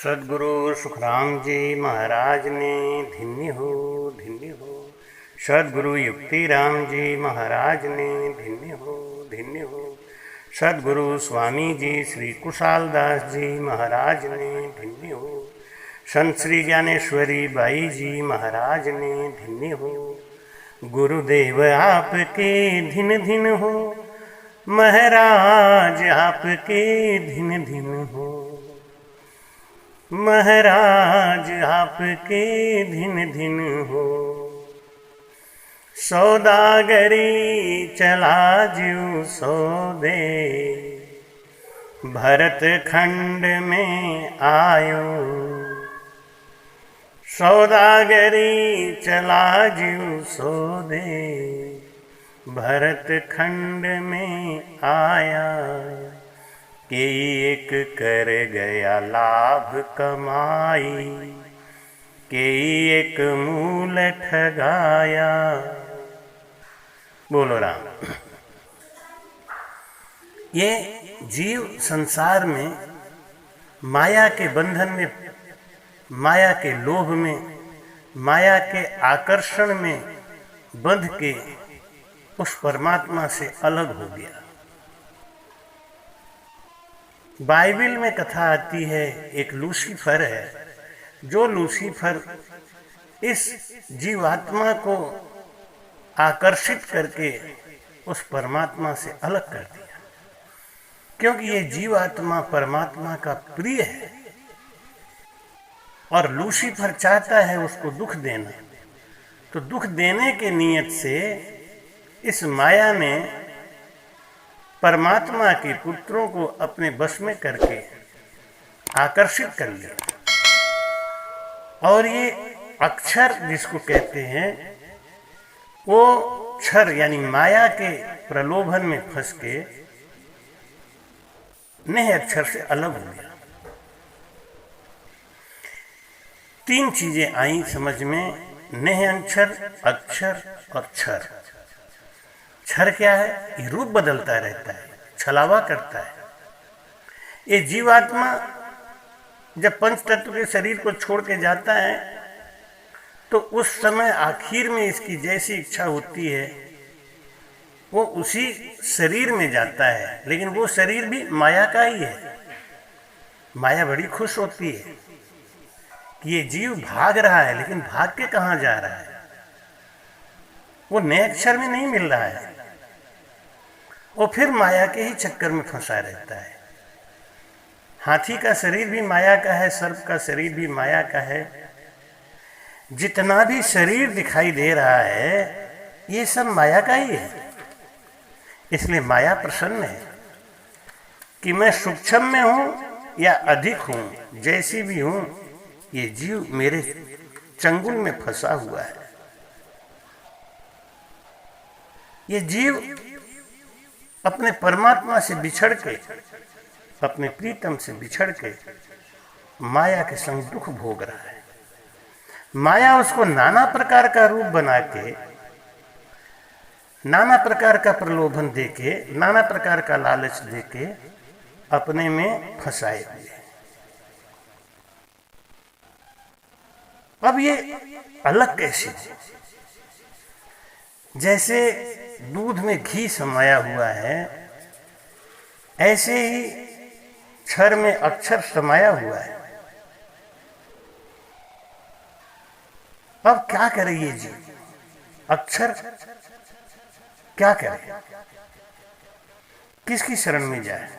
सद्गुरु सुखराम जी महाराज ने धन्य हो धन्य हो। सद्गुरु युक्तिराम जी महाराज ने धन्य हो धन्य हो। सद्गुरु स्वामी जी श्री कुशाल दास जी महाराज ने धन्य हो। संत श्री ज्ञानेश्वरी बाई जी महाराज ने धन्य हो। गुरुदेव आपके धिन धिन हो, महाराज आपके धिन धिन हो, महाराज आपके धिन धिन हो। सौदागरी चला जीव सौदे, भरत खंड में आयो। सौदागरी चला जीव सौदे, भरत खंड में आया। के एक कर गया लाभ कमाई, के एक मूल ठगाया। बोलो राम। ये जीव संसार में माया के बंधन में, माया के लोभ में, माया के आकर्षण में बंध के उस परमात्मा से अलग हो गया। बाइबिल में कथा आती है, एक लूसीफर है, जो लूसीफर इस जीवात्मा को आकर्षित करके उस परमात्मा से अलग कर दिया, क्योंकि ये जीवात्मा परमात्मा का प्रिय है और लूसीफर चाहता है उसको दुख देना। तो दुख देने के नियत से इस माया ने परमात्मा के पुत्रों को अपने बस में करके आकर्षित कर लिया। और ये अक्षर जिसको कहते हैं, वो क्षर यानी माया के प्रलोभन में फंस के नेह अक्षर से अलग हो गया। तीन चीजें आई समझ में, नेह अक्षर, अक्षर और क्षर। क्षर क्या है? ये रूप बदलता रहता है, छलावा करता है। ये जीवात्मा जब पंच तत्व के शरीर को छोड़ के जाता है तो उस समय आखिर में इसकी जैसी इच्छा होती है वो उसी शरीर में जाता है, लेकिन वो शरीर भी माया का ही है। माया बड़ी खुश होती है कि ये जीव भाग रहा है, लेकिन भाग के कहाँ जा रहा है? वो नए अक्षर में नहीं मिल रहा है, वो फिर माया के ही चक्कर में फंसा रहता है। हाथी का शरीर भी माया का है, सर्प का शरीर भी माया का है। जितना भी शरीर दिखाई दे रहा है ये सब माया का ही है। इसलिए माया प्रसन्न है कि मैं सूक्ष्म में हूं या अधिक हूं, जैसी भी हूं, ये जीव मेरे चंगुल में फंसा हुआ है। ये जीव अपने परमात्मा से बिछड़ के, अपने प्रीतम से बिछड़ के माया के संग दुख भोग रहा है। माया उसको नाना प्रकार का रूप बना के, नाना प्रकार का प्रलोभन देके, नाना प्रकार का लालच देके अपने में फंसाए हुए। अब ये अलग कैसे है? जैसे दूध में घी समाया हुआ है, ऐसे ही क्षर में अक्षर समाया हुआ है। अब क्या करे ये जीव? अक्षर क्या करे? किसकी शरण में जाए?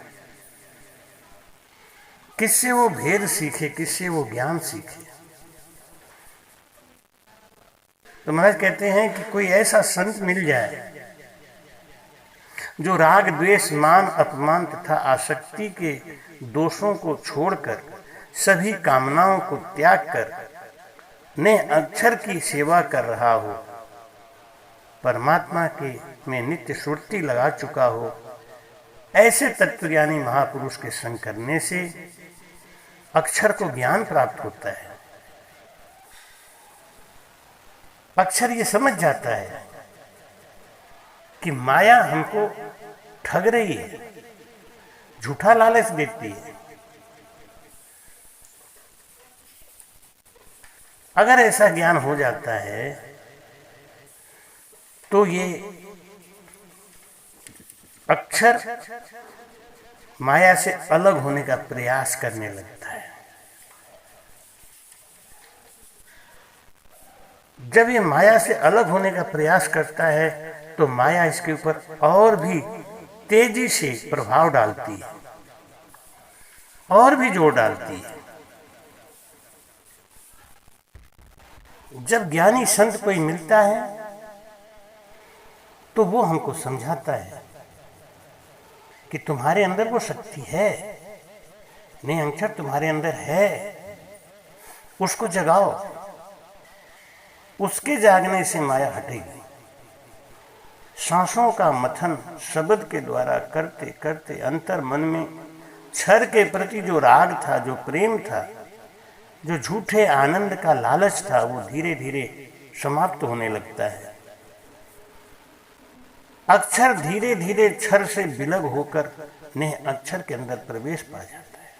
किससे वो भेद सीखे, किससे वो ज्ञान सीखे? तो महाराज कहते हैं कि कोई ऐसा संत मिल जाए जो राग द्वेष मान अपमान तथा आसक्ति के दोषों को छोड़कर, सभी कामनाओं को त्याग कर ने अक्षर की सेवा कर रहा हो, परमात्मा के में नित्य सुरती लगा चुका हो। ऐसे तत्वज्ञानी महापुरुष के संग करने से अक्षर को ज्ञान प्राप्त होता है। अक्षर ये समझ जाता है कि माया हमको ठग रही है, झूठा लालच देती है। अगर ऐसा ज्ञान हो जाता है तो ये अक्षर माया से अलग होने का प्रयास करने लगता है। जब ये माया से अलग होने का प्रयास करता है तो माया इसके ऊपर और भी तेजी से प्रभाव डालती है और भी जोर डालती है। जब ज्ञानी संत कोई मिलता है तो वो हमको समझाता है कि तुम्हारे अंदर वो शक्ति है, नहीं अक्षर तुम्हारे अंदर है, उसको जगाओ। उसके जागने से माया हटेगी। सांसों का मथन शब्द के द्वारा करते करते अंतर मन में क्षर के प्रति जो राग था, जो प्रेम था, जो झूठे आनंद का लालच था, वो धीरे धीरे समाप्त होने लगता है। अक्षर धीरे धीरे क्षर से विलग होकर नेह अक्षर के अंदर प्रवेश पा जाता है।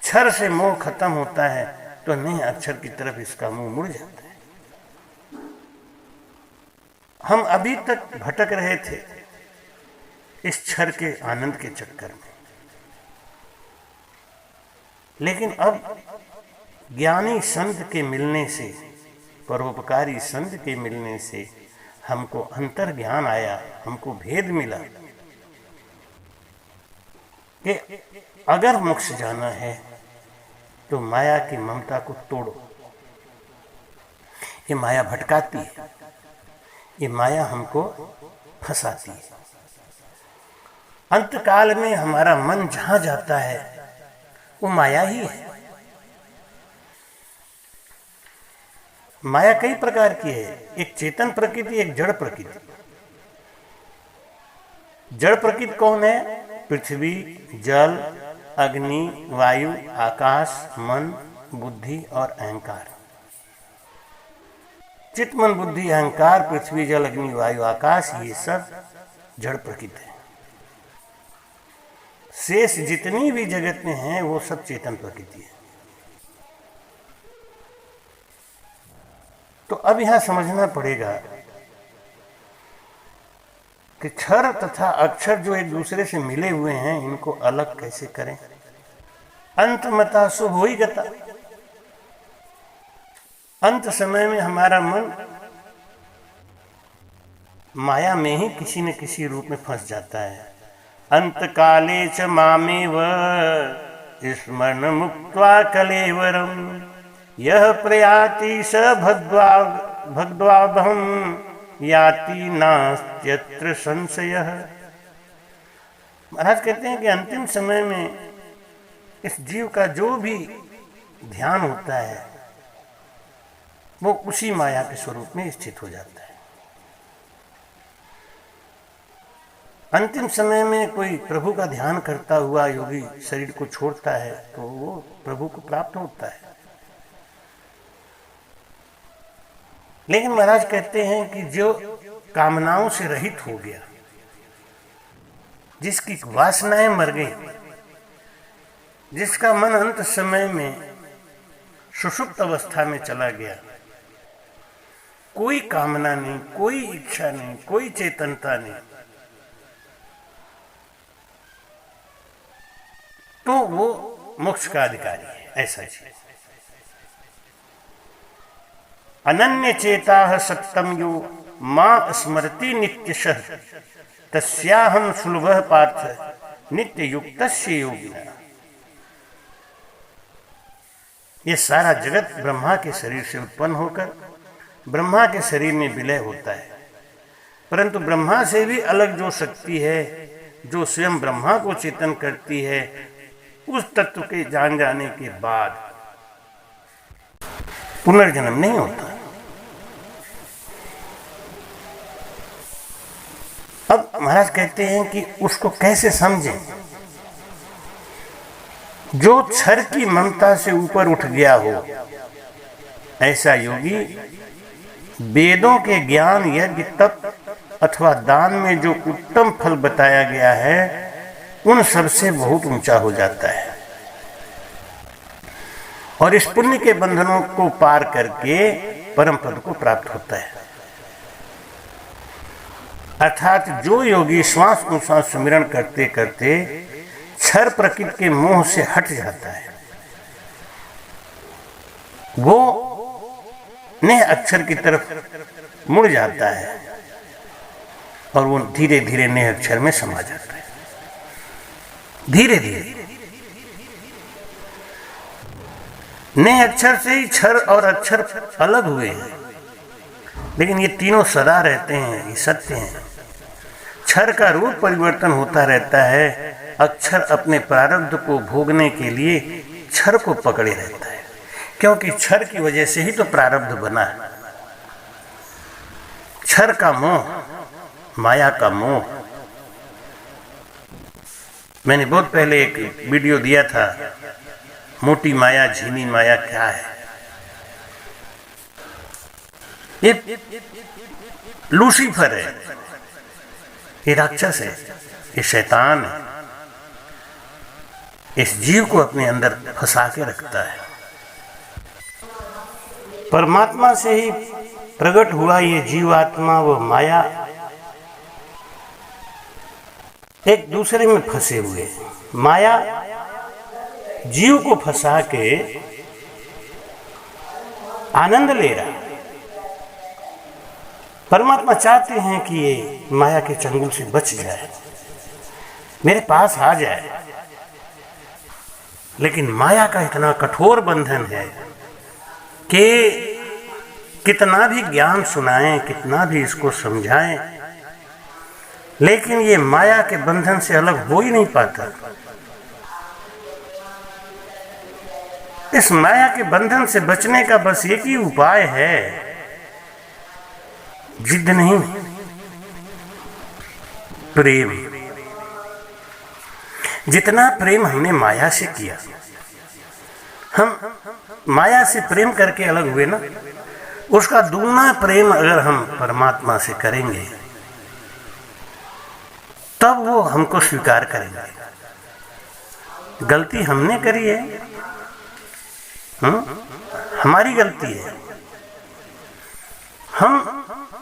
क्षर से मोह खत्म होता है तो नेह अक्षर की तरफ इसका मुंह मुड़ जाता है। हम अभी तक भटक रहे थे इस क्षर के आनंद के चक्कर में, लेकिन अब ज्ञानी संत के मिलने से, परोपकारी संत के मिलने से हमको अंतर ज्ञान आया, हमको भेद मिला कि अगर मोक्ष जाना है तो माया की ममता को तोड़ो। ये माया भटकाती है, ये माया हमको फंसाती है। अंतकाल में हमारा मन जहां जाता है वो माया ही है। माया कई प्रकार की है, एक चेतन प्रकृति, एक जड़ प्रकृति। जड़ प्रकृति कौन है? पृथ्वी, जल, अग्नि, वायु, आकाश, मन, बुद्धि और अहंकार। चित्त, मन, बुद्धि, अहंकार, पृथ्वी, जल, अग्नि, वायु, आकाश, ये सब जड़ प्रकृति है। शेष जितनी भी जगत में हैं वो सब चेतन प्रकृति है। तो अब यहां समझना पड़ेगा कि क्षर तथा अक्षर जो एक दूसरे से मिले हुए हैं, इनको अलग कैसे करें। अंतमता शुभ हो ही गता। अंत समय में हमारा मन माया में ही किसी न किसी रूप में फंस जाता है। अंत काले च मामेव स्मरण मुक्त्वा कलेवरम यह प्रयाति स भगद्वाभम याति नास्त्यत्र संशयः। महाराज कहते हैं कि अंतिम समय में इस जीव का जो भी ध्यान होता है वो उसी माया के स्वरूप में स्थित हो जाता है। अंतिम समय में कोई प्रभु का ध्यान करता हुआ योगी शरीर को छोड़ता है तो वो प्रभु को प्राप्त होता है। लेकिन महाराज कहते हैं कि जो कामनाओं से रहित हो गया, जिसकी वासनाएं मर गई, जिसका मन अंत समय में सुषुप्त अवस्था में चला गया, कोई कामना नहीं, कोई इच्छा नहीं, कोई चेतनता नहीं, तो वो मोक्ष का अधिकारी है। ऐसा चीज अनन्य चेता सत्तम यो मां स्मृति नित्यशः तस्याहं सुलभः पार्थ नित्य युक्तस्य योगिना। ये सारा जगत ब्रह्मा के शरीर से उत्पन्न होकर ब्रह्मा के शरीर में विलय होता है, परंतु ब्रह्मा से भी अलग जो शक्ति है, जो स्वयं ब्रह्मा को चेतन करती है, उस तत्व के जान जाने के बाद पुनर्जन्म नहीं होता। अब महाराज कहते हैं कि उसको कैसे समझें। जो क्षर की ममता से ऊपर उठ गया हो, ऐसा योगी वेदों के ज्ञान, यज्ञ, तप अथवा दान में जो उत्तम फल बताया गया है उन सबसे बहुत ऊंचा हो जाता है। और इस पुण्य के बंधनों को पार करके परम पद को प्राप्त होता है। अर्थात जो योगी श्वास अनुश्वास सुमिरन करते करते क्षर प्रकृति के मोह से हट जाता है, वो नेह अक्षर की तरफ मुड़ जाता है और वो धीरे धीरे नेह अक्षर में समा जाता है। धीरे धीरे नेह अक्षर से ही क्षर और अक्षर अलग हुए हैं, लेकिन ये तीनों सदा रहते हैं, ये सत्य हैं। क्षर का रूप परिवर्तन होता रहता है, अक्षर अपने प्रारब्ध को भोगने के लिए क्षर को पकड़े रहता है, क्योंकि क्षर की वजह से ही तो प्रारब्ध बना है। क्षर का मोह, माया का मोह। मैंने बहुत पहले एक वीडियो दिया था, मोटी माया झीनी माया क्या है। ये लूसीफर है, ये राक्षस है, ये शैतान है, इस जीव को अपने अंदर फंसा के रखता है। परमात्मा से ही प्रकट हुआ ये जीवात्मा व माया एक दूसरे में फंसे हुए। माया जीव को फंसा के आनंद ले रहा है। परमात्मा चाहते हैं कि ये माया के चंगुल से बच जाए, मेरे पास आ जाए, लेकिन माया का इतना कठोर बंधन है कि कितना भी ज्ञान सुनाएं, कितना भी इसको समझाएं, लेकिन ये माया के बंधन से अलग हो ही नहीं पाता। इस माया के बंधन से बचने का बस एक ही उपाय है, जिद नहीं, प्रेम। जितना प्रेम हमने माया से किया, हम माया से प्रेम करके अलग हुए ना, उसका दूना प्रेम अगर हम परमात्मा से करेंगे तब वो हमको स्वीकार करेंगे। गलती हमने करी है, हमारी गलती है, हम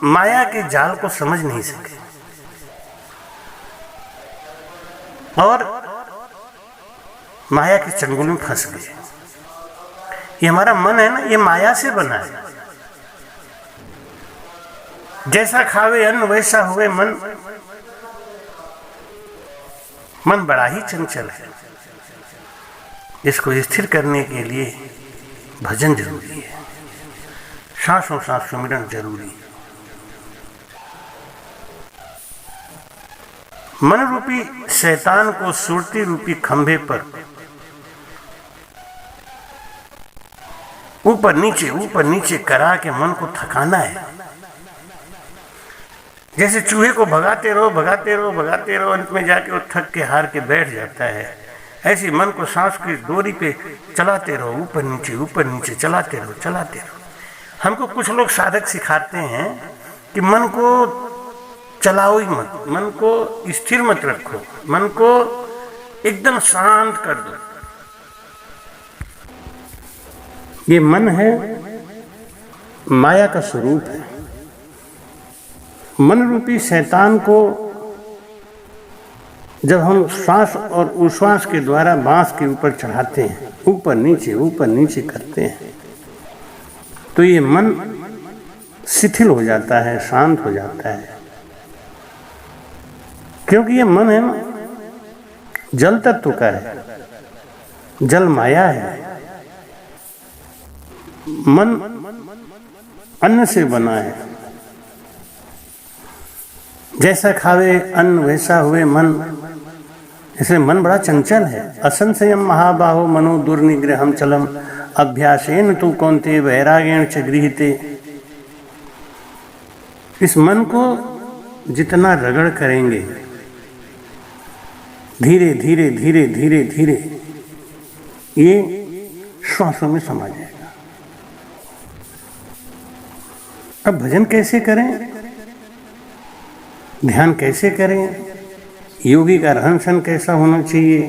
माया के जाल को समझ नहीं सके और माया के चंगुल में फंस गए। ये हमारा मन है ना, ये माया से बना है। जैसा खावे अन्न वैसा हुए मन। मन बड़ा ही चंचल है, इसको स्थिर करने के लिए भजन जरूरी है, सांसों सांस सुमिरन जरूरी है। मन रूपी शैतान को सुरती रूपी खंभे पर ऊपर नीचे करा के मन को थकाना है। जैसे चूहे को भगाते रहो, अंत में जाके वो थक के हार के बैठ जाता है, ऐसी मन को सांस की डोरी पे चलाते रहो, ऊपर नीचे चलाते रहो। हमको कुछ लोग साधक सिखाते हैं कि मन को चलाओ ही मत, मन को स्थिर मत रखो, मन को एकदम शांत कर दो। ये मन है, माया का स्वरूप है। मन रूपी शैतान को जब हम श्वास और उश्वास के द्वारा बांस के ऊपर चढ़ाते हैं, ऊपर नीचे करते हैं, तो ये मन शिथिल हो जाता है, शांत हो जाता है। क्योंकि ये मन है ना, जल तत्व का है, जल माया है। मन अन्न से बना है, जैसा खावे अन्न वैसा हुए मन। इसलिए मन बड़ा चंचल है। असंशयम महाबाहो मनो दुर्निग्रहम चलम अभ्यासेन तु कौन्ते वैरागेण च गृहीते। इस मन को जितना रगड़ करेंगे, धीरे धीरे ये श्वासों में समा जाएगा। अब भजन कैसे करें, ध्यान कैसे करें, योगी का रहन सहन कैसा होना चाहिए,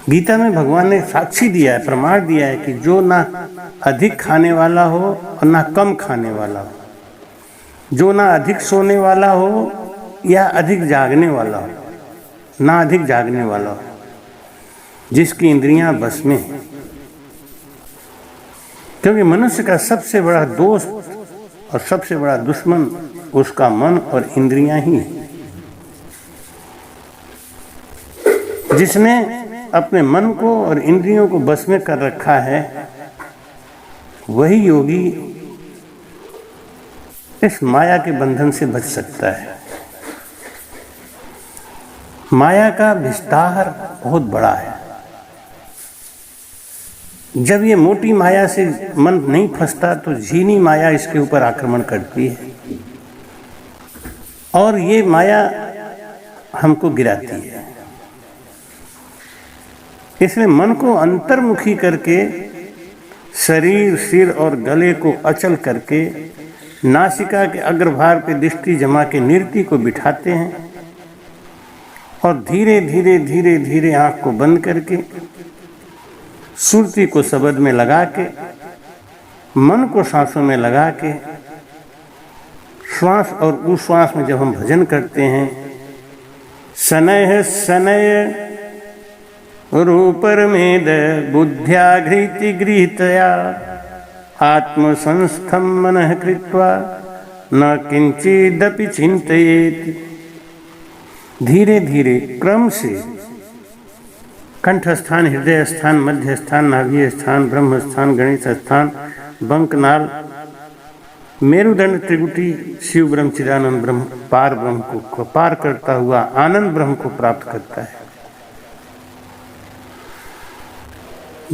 गीता में भगवान ने साक्षी दिया है, प्रमाण दिया है कि जो ना अधिक खाने वाला हो और ना कम खाने वाला हो, जो ना अधिक सोने वाला हो या अधिक जागने वाला हो, ना अधिक जागने वाला हो, जिसकी इंद्रियां बस में है। क्योंकि मनुष्य का सबसे बड़ा दोस्त और सबसे बड़ा दुश्मन उसका मन और इंद्रियां ही है। जिसने अपने मन को और इंद्रियों को बस में कर रखा है वही योगी इस माया के बंधन से बच सकता है। माया का विस्तार बहुत बड़ा है। जब ये मोटी माया से मन नहीं फंसता तो झीनी माया इसके ऊपर आक्रमण करती है और ये माया हमको गिराती है। इसलिए मन को अंतर्मुखी करके शरीर, सिर और गले को अचल करके नासिका के अग्रभाग पे दृष्टि जमा के निरति को बिठाते हैं और धीरे धीरे धीरे धीरे आंख को बंद करके सुरती को शब्द में लगा के मन को सांसों में लगा के श्वास और उश्वास में जब हम भजन करते हैं, शनैः शनैः रूपरमेद बुद्ध्या घृति गृहीतया आत्मसंस्थं मनः कृत्वा न किंचिदपि चिंतयेत्। धीरे धीरे क्रम से कंठ स्थान, हृदय स्थान, मध्य स्थान, नाभि स्थान, ब्रह्म स्थान, गणेश स्थान, बंकनाल, मेरुदंड, त्रिकुटी, शिव ब्रह्म, चिदानंद ब्रह्म, पार ब्रह्म को पार करता हुआ आनंद ब्रह्म को प्राप्त करता है।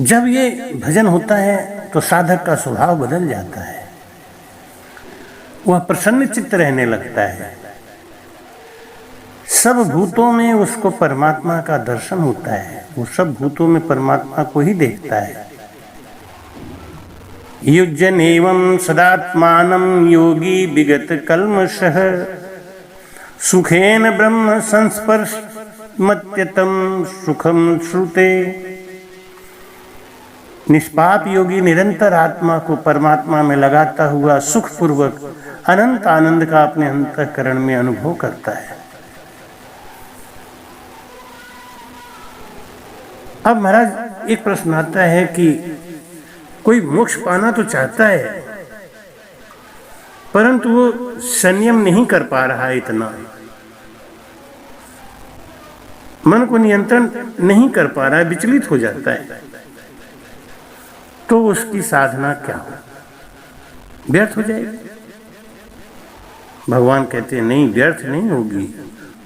जब ये भजन होता है तो साधक का स्वभाव बदल जाता है, वह प्रसन्न चित्त रहने लगता है। सब भूतों में उसको परमात्मा का दर्शन होता है, वो सब भूतों में परमात्मा को ही देखता है। युज्यन एवं सदात्मानं योगी विगत कल्मषः सुखेन ब्रह्म संस्पर्श मत्यतम सुखम श्रुते। निष्पाप योगी निरंतर आत्मा को परमात्मा में लगाता हुआ सुखपूर्वक अनंत आनंद का अपने अंतःकरण में अनुभव करता है। अब महाराज एक प्रश्न आता है कि कोई मोक्ष पाना तो चाहता है परंतु वो संयम नहीं कर पा रहा है, इतना मन को नियंत्रण नहीं कर पा रहा है, विचलित हो जाता है, तो उसकी साधना क्या हो, व्यर्थ हो जाएगी। भगवान कहते हैं नहीं, व्यर्थ नहीं होगी।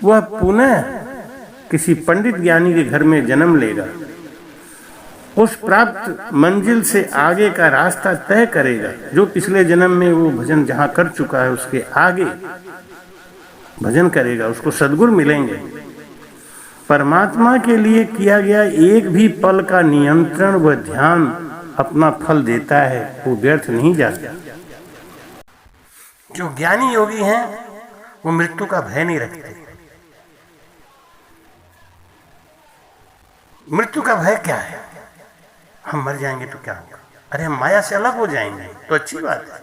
वह पुनः किसी पंडित ज्ञानी के घर में जन्म लेगा, उस प्राप्त मंजिल से आगे का रास्ता तय करेगा। जो पिछले जन्म में वो भजन जहाँ कर चुका है उसके आगे भजन करेगा, उसको सद्गुरु मिलेंगे। परमात्मा के लिए किया गया एक भी पल का नियंत्रण व ध्यान अपना फल देता है, वो व्यर्थ नहीं जाता। जो ज्ञानी योगी हैं वो मृत्यु का भय नहीं रखते। मृत्यु का भय क्या है? हम मर जाएंगे तो क्या होगा? अरे हम माया से अलग हो जाएंगे तो अच्छी बात है।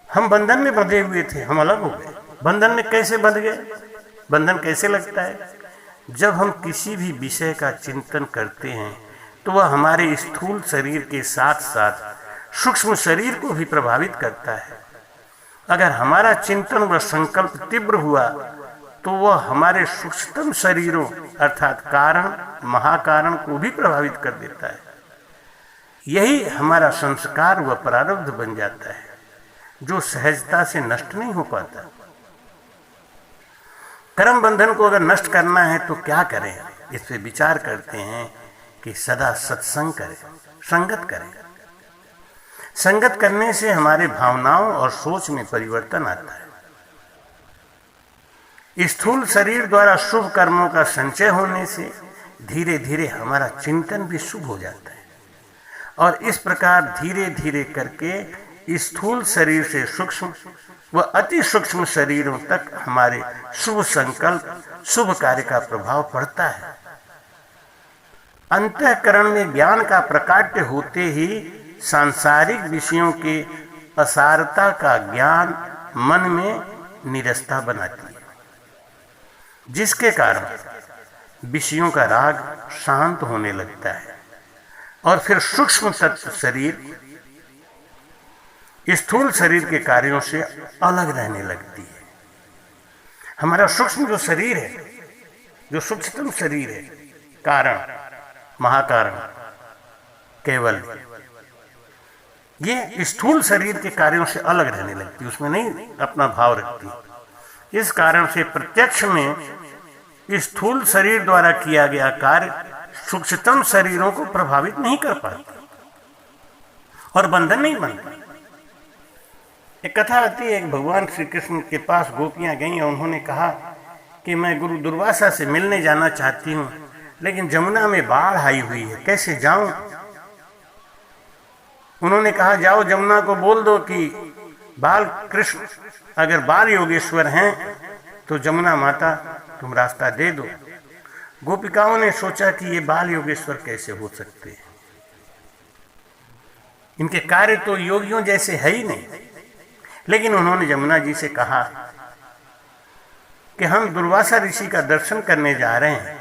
हम बंधन में बंधे हुए थे, हम अलग हो गए। बंधन में कैसे बंध गए? बंधन कैसे लगता है? जब हम किसी भी विषय का चिंतन करते हैं तो वह हमारे स्थूल शरीर के साथ साथ सूक्ष्म शरीर को भी प्रभावित करता है। अगर हमारा चिंतन व संकल्प तीव्र हुआ तो वह हमारे सूक्ष्मतम शरीरों अर्थात कारण, महाकारण को भी प्रभावित कर देता है। यही हमारा संस्कार व प्रारब्ध बन जाता है, जो सहजता से नष्ट नहीं हो पाता। कर्म बंधन को अगर नष्ट करना है तो क्या करें? इस पे विचार करते हैं कि सदा सत्संग करें, संगत करें। संगत करने से हमारे भावनाओं और सोच में परिवर्तन आता है। स्थूल शरीर द्वारा शुभ कर्मों का संचय होने से धीरे धीरे हमारा चिंतन भी शुभ हो जाता है और इस प्रकार धीरे धीरे करके स्थूल शरीर से सूक्ष्म व अति सूक्ष्म शरीरों तक हमारे शुभ संकल्प, शुभ कार्य का प्रभाव पड़ता है। अंतःकरण में ज्ञान का प्रकाट्य होते ही सांसारिक विषयों के असारता का ज्ञान मन में निरस्ता बनाती है, जिसके कारण विषयों का राग शांत होने लगता है और फिर सूक्ष्म तत्व शरीर स्थूल शरीर के कार्यों से अलग रहने लगती है। हमारा सूक्ष्म जो शरीर है, जो सूक्ष्मतम शरीर है, कारण, महाकारण, केवल, ये स्थूल शरीर के कार्यों से अलग रहने लगती है, उसमें नहीं अपना भाव रखती। इस कारण से प्रत्यक्ष में स्थूल शरीर द्वारा किया गया कार्य सूक्ष्मतम शरीरों को प्रभावित नहीं कर पाता और बंधन नहीं बनता। एक कथा आती है, एक भगवान श्री कृष्ण के पास गोपियां गईं और उन्होंने कहा कि मैं गुरु दुर्वासा से मिलने जाना चाहती हूँ, लेकिन जमुना में बाढ़ आई हुई है, कैसे जाऊं? उन्होंने कहा, जाओ जमुना को बोल दो कि बाल कृष्ण अगर बाल योगेश्वर हैं तो जमुना माता तुम रास्ता दे दो। गोपिकाओं ने सोचा कि ये बाल योगेश्वर कैसे हो सकते हैं, इनके कार्य तो योगियों जैसे है ही नहीं। लेकिन उन्होंने जमुना जी से कहा कि हम दुर्वासा ऋषि का दर्शन करने जा रहे हैं,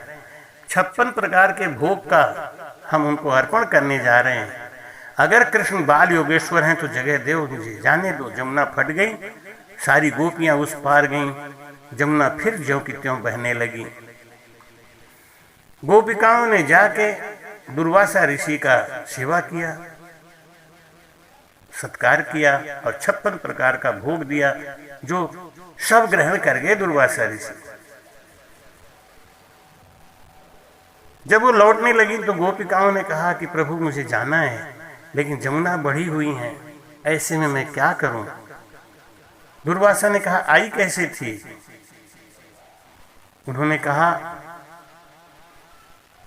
56 प्रकार के भोग का हम उनको अर्पण करने जा रहे हैं, अगर कृष्ण बाल योगेश्वर हैं तो जगह दो, मुझे जाने दो। जमुना फट गई, सारी गोपियां उस पार गईं, जमुना फिर ज्यों की त्यों बहने लगी। गोपिकाओं ने जाके दुर्वासा ऋषि का सेवा किया, सत्कार किया और 56 प्रकार का भोग दिया, जो सब ग्रहण कर गए दुर्वासा ऋषि। जब वो लौटने लगी तो गोपिकाओं ने कहा कि प्रभु मुझे जाना है, लेकिन जमुना बढ़ी हुई है, ऐसे में मैं क्या करूं? दुर्वासा ने कहा, आई कैसे थी? उन्होंने कहा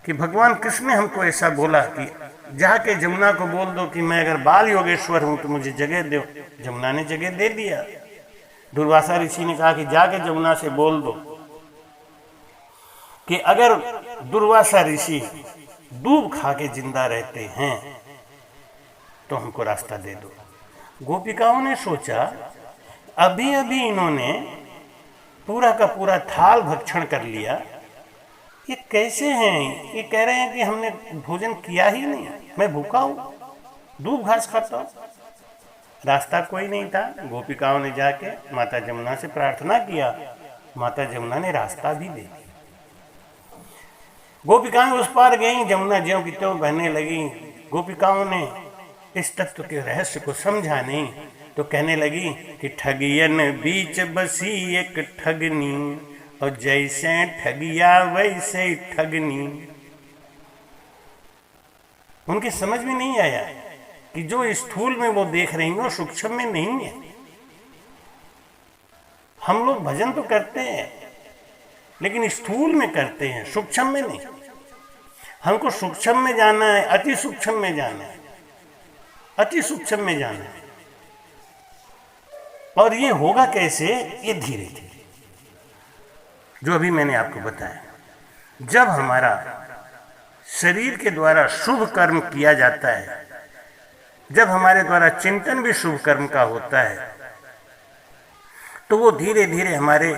कि भगवान कृष्ण ने हमको ऐसा बोला कि जाके जमुना को बोल दो कि मैं अगर बाल योगेश्वर हूं तो मुझे जगह दो। जमुना ने जगह दे दिया। दुर्वासा ऋषि ने कहा कि जाके जमुना से बोल दो कि अगर दुर्वासा ऋषि दूब खा के जिंदा रहते हैं तो हमको रास्ता दे दो। गोपिकाओं ने सोचा, अभी अभी इन्होंने पूरा का पूरा थाल भक्षण कर लिया, ये कैसे हैं? ये कह रहे हैं कि हमने भोजन किया ही नहीं, मैं भूखा हूं, दूब घास खाता हूं। रास्ता कोई नहीं था। गोपिकाओं ने जाके माता जमुना से प्रार्थना किया, माता जमुना ने रास्ता भी दे दिया। गोपिकाएं उस पार गईं, जमुना ज्यों की त्यों बहने लगी। गोपिकाओं ने इस तत्व के रहस्य को समझा नहीं तो कहने लगी कि ठगियन बीच बसी एक ठगनी, और जैसे ठगिया वैसे ठगनी। उनकी समझ में नहीं आया कि जो स्थूल में वो देख रही हैं वो सूक्ष्म में नहीं है। हम लोग भजन तो करते हैं लेकिन स्थूल में करते हैं, सूक्ष्म में नहीं। हमको सूक्ष्म में जाना है, अति सूक्ष्म में जाना है, अति सूक्ष्म में जाना है। और ये होगा कैसे? ये धीरे धीरे, जो अभी मैंने आपको बताया, जब हमारा शरीर के द्वारा शुभ कर्म किया जाता है, जब हमारे द्वारा चिंतन भी शुभ कर्म का होता है, तो वो धीरे धीरे हमारे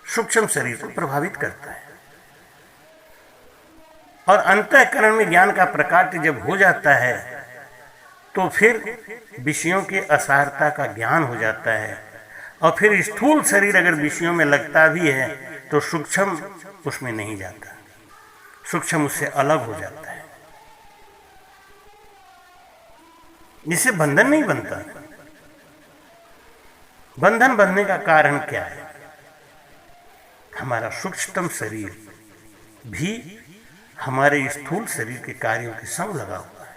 सूक्ष्म शरीर को प्रभावित करता है। और अंतःकरण में ज्ञान का प्रकाट्य जब हो जाता है तो फिर विषयों की असारता का ज्ञान हो जाता है। और फिर स्थूल शरीर अगर विषयों में लगता भी है तो सूक्ष्म उसमें नहीं जाता, सूक्ष्म उससे अलग हो जाता है। इससे बंधन नहीं बनता। बंधन बनने का कारण क्या है? हमारा सूक्ष्मतम शरीर भी हमारे स्थूल शरीर के कार्यों के संग लगा हुआ है।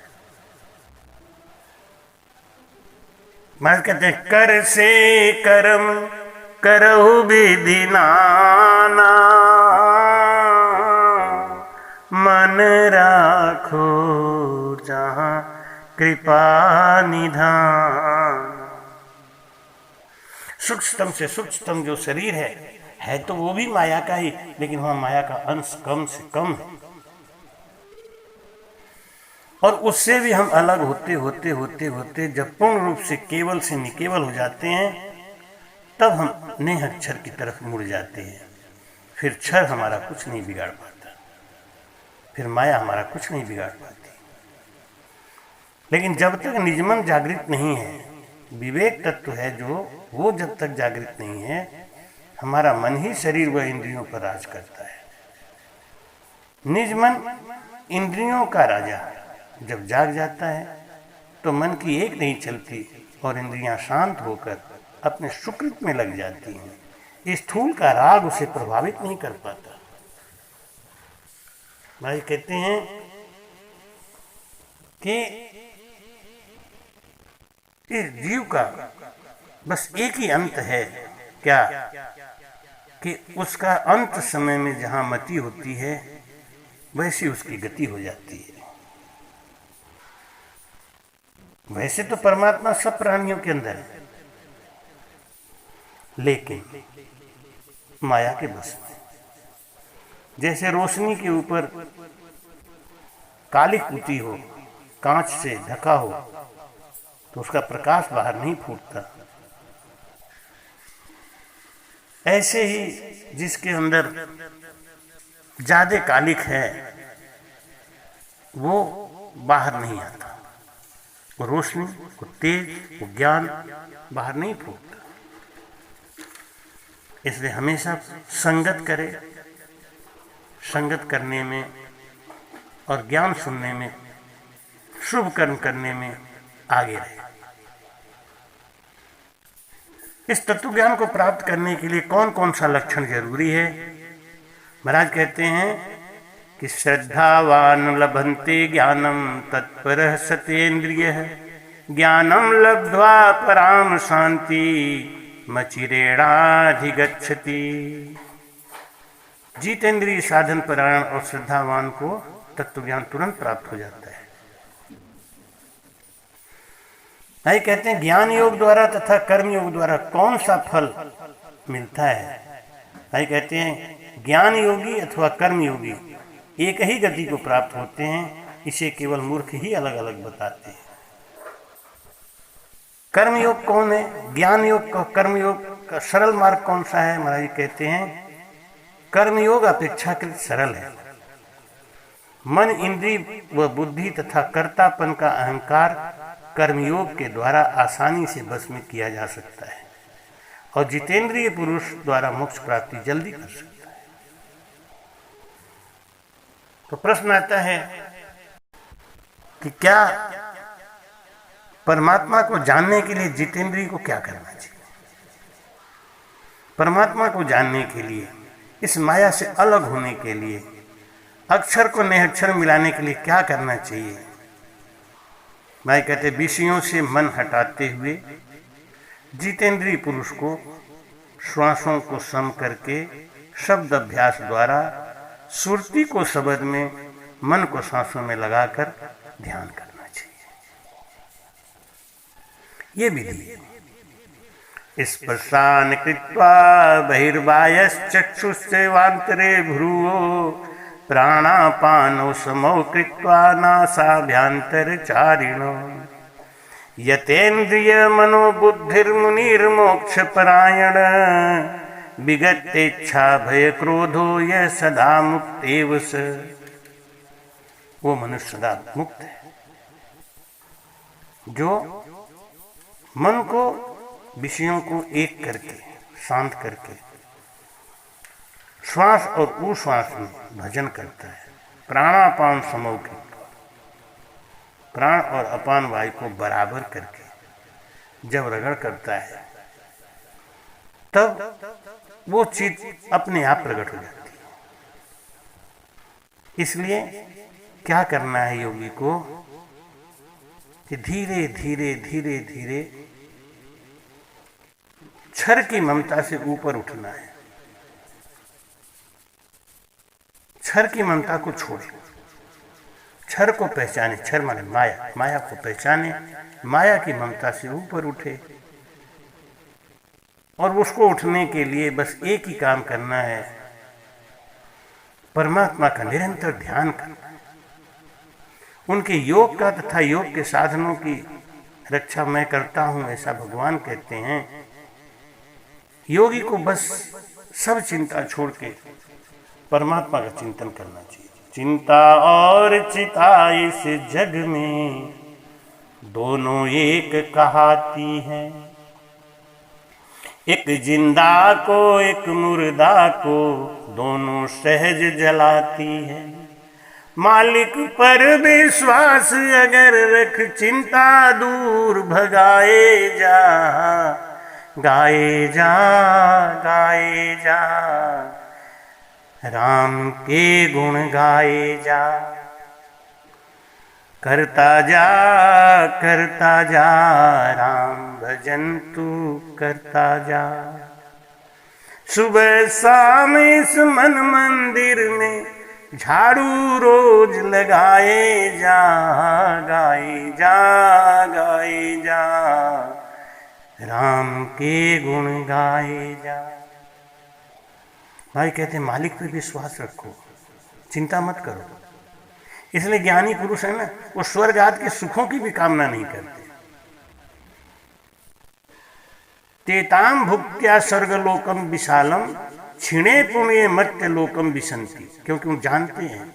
महाराज कहते हैं, कर से कर्म करहु विधि नाना, मन राखो जहाँ कृपा निधान। सूक्ष्मतम से सूक्ष्मतम जो शरीर है तो वो भी माया का ही, लेकिन वहां माया का अंश कम से कम है। और उससे भी हम अलग होते होते होते होते जब पूर्ण रूप से केवल से निकेवल हो जाते हैं, तब हम नेह अक्षर की तरफ मुड़ जाते हैं। फिर क्षर हमारा कुछ नहीं बिगाड़ पाता, फिर माया हमारा कुछ नहीं बिगाड़ पाती। लेकिन जब तक निजमन जागृत नहीं है, विवेक तत्व है जो, वो जब तक जागृत नहीं है, हमारा मन ही शरीर व इंद्रियों पर राज करता है। निजमन इंद्रियों का राजा जब जाग जाता है तो मन की एक नहीं चलती और इंद्रियां शांत होकर अपने सुकृत में लग जाती हैं। स्थूल का राग उसे प्रभावित नहीं कर पाता। भाई कहते हैं कि इस जीव का बस एक ही अंत है, क्या कि उसका अंत समय में जहां मति होती है वैसी उसकी गति हो जाती है। वैसे तो परमात्मा सब प्राणियों के अंदर है, लेकिन माया के बस में। जैसे रोशनी के ऊपर काली पुती हो, कांच से ढका हो, तो उसका प्रकाश बाहर नहीं फूटता। ऐसे ही जिसके अंदर ज्यादा कालिक है वो बाहर नहीं आता, वो रोशनी, वो तेज, वो ज्ञान बाहर नहीं फूटता। इसलिए हमेशा संगत करे, संगत करने में और ज्ञान सुनने में, शुभ कर्म करने में आगे रहे। इस तत्व ज्ञान को प्राप्त करने के लिए कौन कौन सा लक्षण जरूरी है? महाराज कहते हैं कि श्रद्धावान लभन्ते ज्ञानम तत्परः सतेन्द्रियः, ज्ञानम लब्ध्वा पराम शांति मचिरेणाधिगच्छति। जितेंद्रिय साधन परायण और श्रद्धावान को तत्व ज्ञान तुरंत प्राप्त हो जाता है। भाई कहते हैं ज्ञान योग द्वारा तथा कर्म योग द्वारा कौन सा फल मिलता है? भाई कहते हैं ज्ञान योगी अथवा कर्म योगी एक ही गति को प्राप्त होते हैं, इसे केवल मूर्ख ही अलग अलग बताते हैं। कर्म योग कौन है? ज्ञान योग का कर्म योग का सरल मार्ग कौन सा है? महाराज कहते हैं कर्म योग अपेक्षाकृत सरल है। मन, इंद्रिय व बुद्धि तथा कर्तापन का अहंकार कर्मयोग के द्वारा आसानी से बस में किया जा सकता है और जितेंद्रिय पुरुष द्वारा मोक्ष प्राप्ति जल्दी कर सकता है। तो प्रश्न आता है कि क्या परमात्मा को जानने के लिए जितेंद्रिय को क्या करना चाहिए? परमात्मा को जानने के लिए, इस माया से अलग होने के लिए, अक्षर को निरक्षर मिलाने के लिए क्या करना चाहिए? भाई कहते विषयों से मन हटाते हुए जितेंद्रिय पुरुष को श्वासों को सम करके शब्द अभ्यास द्वारा सुरती को शब्द में, मन को सांसों में लगाकर ध्यान करना चाहिए। ये विधि है। स्पर्शान कृत्वा बहिर्वायश्चक्षुश्चैवान्तरे भ्रुवो प्राणापानो समौ कृत्वा नासाभ्यन्तरचारिणो यतेन्द्रिय मनोबुद्धिर्मुनिर्मोक्षपरायण विगतेच्छा भय क्रोधो यह सदा मुक्तेव स। वो मनुष्य सदा मुक्त है जो मन को, विषयों को एक करके, शांत करके श्वास और उश्वास में भजन करता है। प्राणापान समौ कृत्वा, प्राण और अपान वायु को बराबर करके जब रगड़ करता है तब वो चीज अपने आप प्रकट हो जाती है। इसलिए क्या करना है योगी को कि धीरे धीरे धीरे धीरे क्षर की ममता से ऊपर उठना है। क्षर की ममता को छोड़े, क्षर को पहचाने। क्षर माने माया, माया को पहचाने, माया की ममता से ऊपर उठे। और उसको उठने के लिए बस एक ही काम करना है, परमात्मा का निरंतर ध्यान करना। उनके योग का तथा योग के साधनों की रक्षा मैं करता हूं, ऐसा भगवान कहते हैं। योगी को बस सब चिंता छोड़ के परमात्मा का चिंतन करना चाहिए। चिंता और चिता इस जग में दोनों एक कहाती है, एक जिंदा को एक मुर्दा को दोनों सहज जलाती है। मालिक पर विश्वास अगर रख चिंता दूर भगाए जा, गाए जा गाए जा राम के गुण गाए जा। करता जा राम भजन तू करता जा। सुबह शाम इस मन मंदिर में झाड़ू रोज लगाए जा, गाए जा गाए जा राम के गुण गाए जा। भाई कहते हैं मालिक पे विश्वास रखो, चिंता मत करो। इसलिए ज्ञानी पुरुष है ना, वो स्वर्ग आदि के सुखों की भी कामना नहीं करते। तेताम भुक्त्या स्वर्गलोकम विशालम क्षिणे पुण्य मर्त्य लोकम विसंति। क्योंकि वो जानते हैं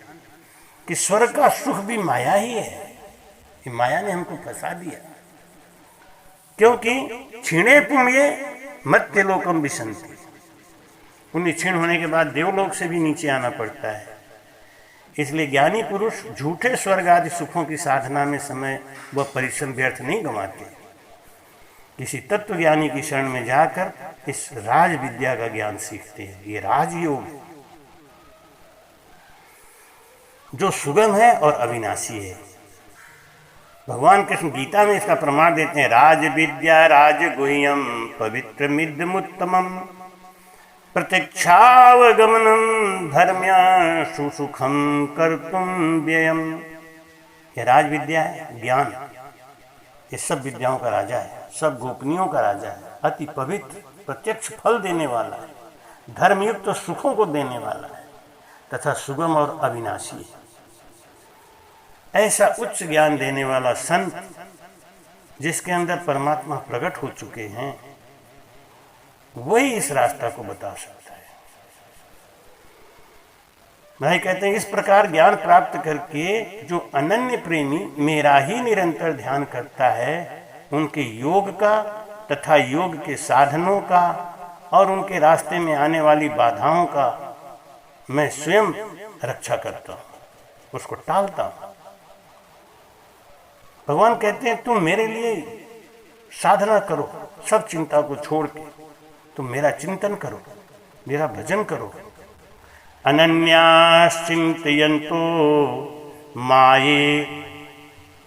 कि स्वर्ग का सुख भी माया ही है, ये माया ने हमको फंसा दिया। क्योंकि क्षीणे पुण्य मर्त्य लोकम विसंति, पुण्य क्षीण होने के बाद देवलोक से भी नीचे आना पड़ता है। इसलिए ज्ञानी पुरुष झूठे स्वर्ग आदि सुखों की साधना में समय व परिश्रम व्यर्थ नहीं गंवाते। किसी तत्व ज्ञानी की शरण में जाकर इस राज विद्या का ज्ञान सीखते हैं। ये राजयोग जो सुगम है और अविनाशी है। भगवान कृष्ण गीता में इसका प्रमाण देते हैं। राज विद्या राजगुह्यम पवित्रमिदमुत्तमम प्रत्यक्षावगमनम धर्म्या सुसुखम कर्तुम व्ययम। यह राज विद्या है, ज्ञान, ये सब विद्याओं का राजा है, सब गोपनीयों का राजा है। अति पवित्र, प्रत्यक्ष फल देने वाला है, धर्मयुक्त तो सुखों को देने वाला है तथा सुगम और अविनाशी है। ऐसा उच्च ज्ञान देने वाला संत जिसके अंदर परमात्मा प्रकट हो चुके हैं, वही इस रास्ता को बता सकता है। भाई कहते हैं इस प्रकार ज्ञान प्राप्त करके जो अनन्य प्रेमी मेरा ही निरंतर ध्यान करता है, उनके योग का तथा योग के साधनों का और उनके रास्ते में आने वाली बाधाओं का मैं स्वयं रक्षा करता हूं, उसको टालता हूं। भगवान कहते हैं तुम मेरे लिए साधना करो, सब चिंता को छोड़ के तुम मेरा चिंतन करो, मेरा भजन करो। अनन्याश्चिन्तयन्तो माये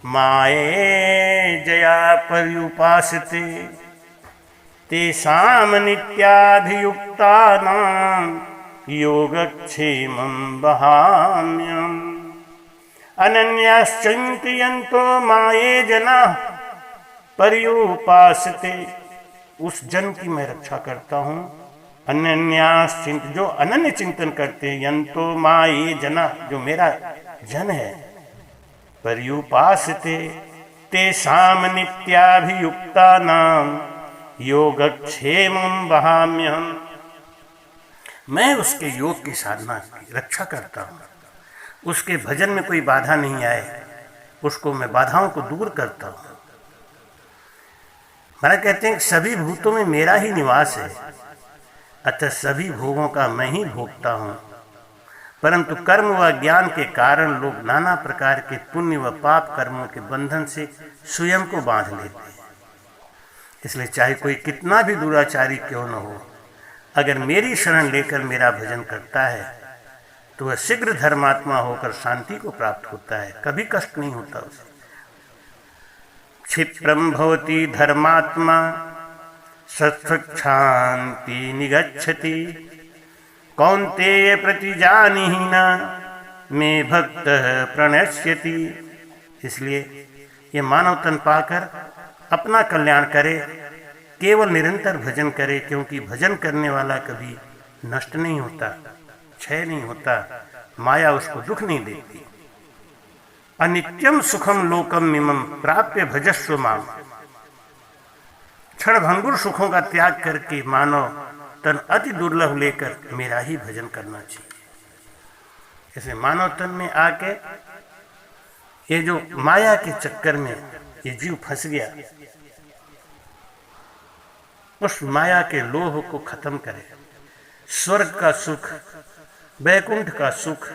माये जया पर्युपासते तेषां नित्याभियुक्तानां योगक्षेमं वहाम्यहम्। अनन्याश्चिन्तयन्तो माये जनाः पर्युपासते, उस जन की मैं रक्षा करता हूँ। अनन्याश्चिंत, जो अनन्य चिंतन करते हैं, यंतो माये जना, जो मेरा जन है, पर्युपासते तेषां नित्याभियुक्तानां योगक्षेमं वहाम्यहम्। मैं उसके योग की साधना की रक्षा करता हूँ, उसके भजन में कोई बाधा नहीं आए, उसको मैं बाधाओं को दूर करता हूँ। महाराज कहते हैं सभी भूतों में मेरा ही निवास है, अतः सभी भोगों का मैं ही भोगता हूँ। परंतु कर्म व ज्ञान के कारण लोग नाना प्रकार के पुण्य व पाप कर्मों के बंधन से स्वयं को बांध लेते हैं। इसलिए चाहे कोई कितना भी दुराचारी क्यों न हो, अगर मेरी शरण लेकर मेरा भजन करता है तो वह शीघ्र धर्मात्मा होकर शांति को प्राप्त होता है, कभी कष्ट नहीं होता उसे। क्षिप्रम भवति धर्मात्मा सत्सुखान्ति निगच्छति कौन्तेय प्रतिजानीहि न मे भक्त प्रणश्यति। इसलिए ये मानव तन पाकर अपना कल्याण करे केवल निरंतर भजन करे, क्योंकि भजन करने वाला कभी नष्ट नहीं होता, क्षय नहीं होता, माया उसको दुख नहीं देती। अनित्यम सुखम लोकम मिमम प्राप्य भजस्व माम। क्षणभंगुर सुखों का त्याग करके मानव तन अति दुर्लभ लेकर मेरा ही भजन करना चाहिए। ऐसे मानव तन में आके ये जो माया के चक्कर में ये जीव फंस गया, उस माया के लोभ को खत्म करे। स्वर्ग का सुख, वैकुंठ का सुख,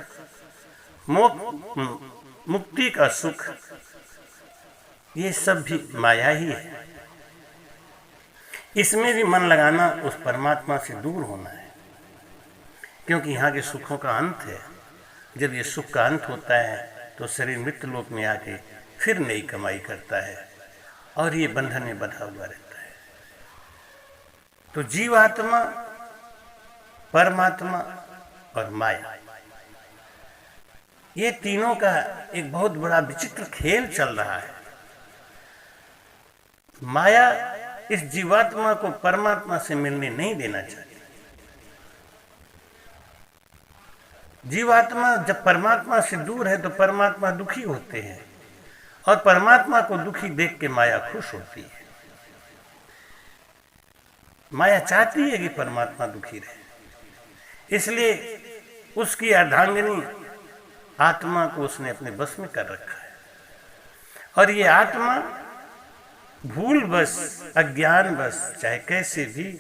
मुक्ति का सुख, ये सब भी माया ही है। इसमें भी मन लगाना उस परमात्मा से दूर होना है, क्योंकि यहाँ के सुखों का अंत है। जब ये सुख का अंत होता है तो शरीर मृत्यु लोक में आके फिर नई कमाई करता है और ये बंधन में बंधा हुआ रहता है। तो जीवात्मा, परमात्मा और माया, ये तीनों का एक बहुत बड़ा विचित्र खेल चल रहा है। माया इस जीवात्मा को परमात्मा से मिलने नहीं देना चाहती। जीवात्मा जब परमात्मा से दूर है तो परमात्मा दुखी होते हैं, और परमात्मा को दुखी देख के माया खुश होती है। माया चाहती है कि परमात्मा दुखी रहे, इसलिए उसकी अर्धांगिनी आत्मा को उसने अपने बस में कर रखा है। और ये आत्मा भूल बस, अज्ञान बस, चाहे कैसे भी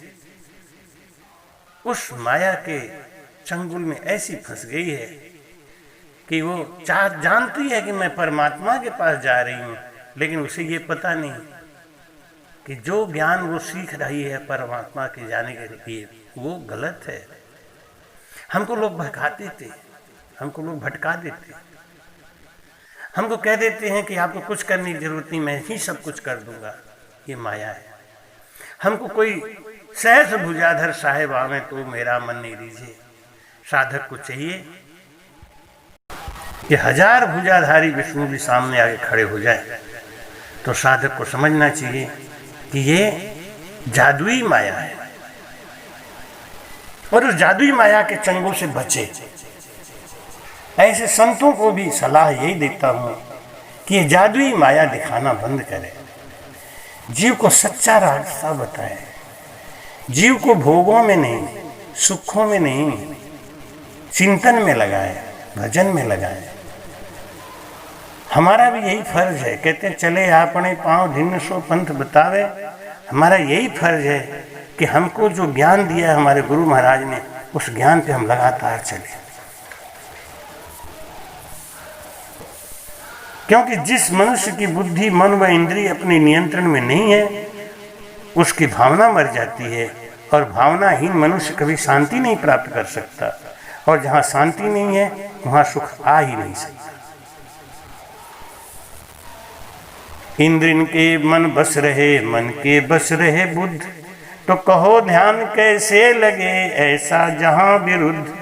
उस माया के चंगुल में ऐसी फंस गई है कि वो जानती है कि मैं परमात्मा के पास जा रही हूँ, लेकिन उसे ये पता नहीं कि जो ज्ञान वो सीख रही है परमात्मा के जाने के लिए, वो गलत है। हमको लोग भटकाते थे, हमको लोग भटका देते, हमको कह देते हैं कि आपको कुछ करने की जरूरत नहीं, मैं ही सब कुछ कर दूंगा। ये माया है। हमको कोई सहस भुजाधर साहेब आवे तो मेरा मन नहीं रीझे। साधक को चाहिए कि 1000 भुजाधारी विष्णु भी सामने आगे खड़े हो जाए तो साधक को समझना चाहिए कि ये जादुई माया है, और उस जादुई माया के चंगुल से बचे। ऐसे संतों को भी सलाह यही देता हूं कि ये जादुई माया दिखाना बंद करें, जीव को सच्चा रास्ता बताए, जीव को भोगों में नहीं, सुखों में नहीं, चिंतन में लगाए, भजन में लगाए। हमारा भी यही फर्ज है। कहते चले आपने पांव धिन्न सो पंथ बतावे। हमारा यही फर्ज है कि हमको जो ज्ञान दिया है हमारे गुरु महाराज ने, उस ज्ञान पे हम लगातार चले। क्योंकि जिस मनुष्य की बुद्धि, मन व इंद्रिय अपने नियंत्रण में नहीं है, उसकी भावना मर जाती है, और भावनाहीन मनुष्य कभी शांति नहीं प्राप्त कर सकता, और जहां शांति नहीं है वहां सुख आ ही नहीं सकता। इंद्रिन के मन बस रहे, मन के बस रहे बुद्ध, तो कहो ध्यान कैसे लगे ऐसा जहां विरुद्ध।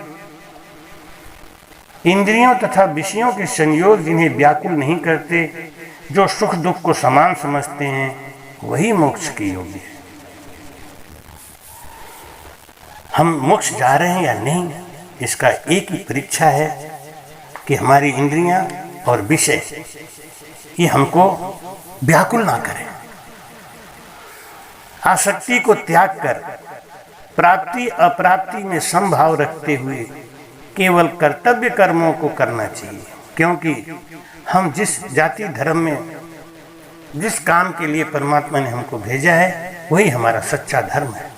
इंद्रियों तथा विषयों के संयोग जिन्हें व्याकुल नहीं करते, जो सुख दुख को समान समझते हैं, वही मोक्ष के योग्य है। हम मोक्ष जा रहे हैं या नहीं, इसका एक ही परीक्षा है कि हमारी इंद्रियां और विषय ये हमको व्याकुल ना करें। आसक्ति को त्याग कर प्राप्ति अप्राप्ति में समभाव रखते हुए केवल कर्तव्य कर्मों को करना चाहिए, क्योंकि हम जिस जाति धर्म में, जिस काम के लिए परमात्मा ने हमको भेजा है, वही हमारा सच्चा धर्म है।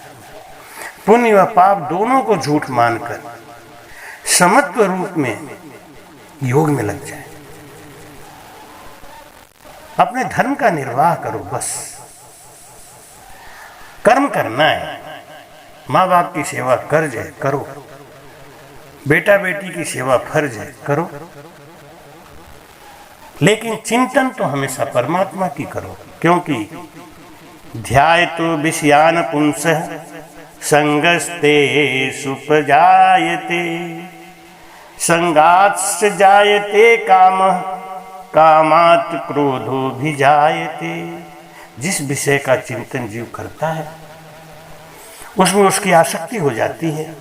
पुण्य व पाप दोनों को झूठ मानकर समत्व रूप में योग में लग जाए। अपने धर्म का निर्वाह करो, बस कर्म करना है। माँ बाप की सेवा कर्ज है, करो। बेटा बेटी की सेवा फर्ज है, करो। लेकिन चिंतन तो हमेशा परमात्मा की करो, क्योंकि ध्यायतो विषयान पुंसः संगस्ते सुपजायते, संगात्स जायते कामः, कामात् क्रोधो भी जायते, जिस विषय का चिंतन जीव करता है उसमें उसकी आसक्ति हो जाती है।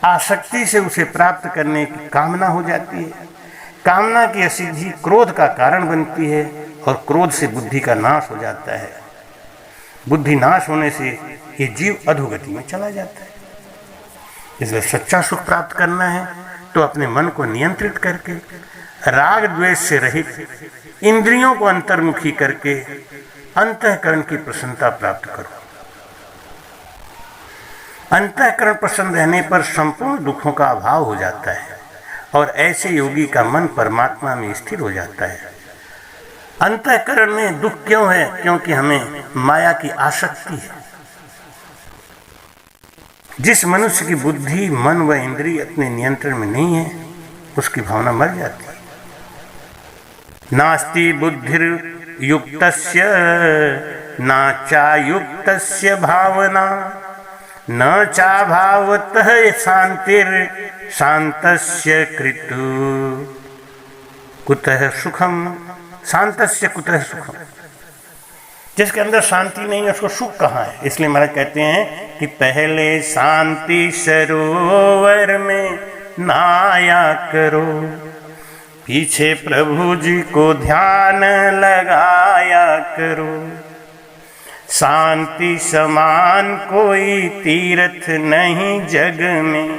आसक्ति से उसे प्राप्त करने की कामना हो जाती है। कामना की असिद्धि क्रोध का कारण बनती है और क्रोध से बुद्धि का नाश हो जाता है। बुद्धि नाश होने से ये जीव अधोगति में चला जाता है। इसलिए सच्चा सुख प्राप्त करना है तो अपने मन को नियंत्रित करके, राग द्वेष से रहित, इंद्रियों को अंतर्मुखी करके अंतःकरण की प्रसन्नता प्राप्त करो। अंतःकरण प्रसन्न रहने पर संपूर्ण दुखों का अभाव हो जाता है और ऐसे योगी का मन परमात्मा में स्थिर हो जाता है। अंतःकरण में दुख क्यों है? क्योंकि हमें माया की आसक्ति है। जिस मनुष्य की बुद्धि, मन व इंद्रिय अपने नियंत्रण में नहीं है, उसकी भावना मर जाती है। नास्ति बुद्धिर्युक्तस्य न चायुक्तस्य भावना, न चाभावतः शांतिर शांतस्य कृतु कुतः सुखम, शांतस्य कुतः सुखम। जिसके अंदर शांति नहीं है उसको सुख कहाँ है? इसलिए महाराज कहते हैं कि पहले शांति सरोवर में नहाया करो, पीछे प्रभु जी को ध्यान लगाया करो। शांति समान कोई तीर्थ नहीं जग में,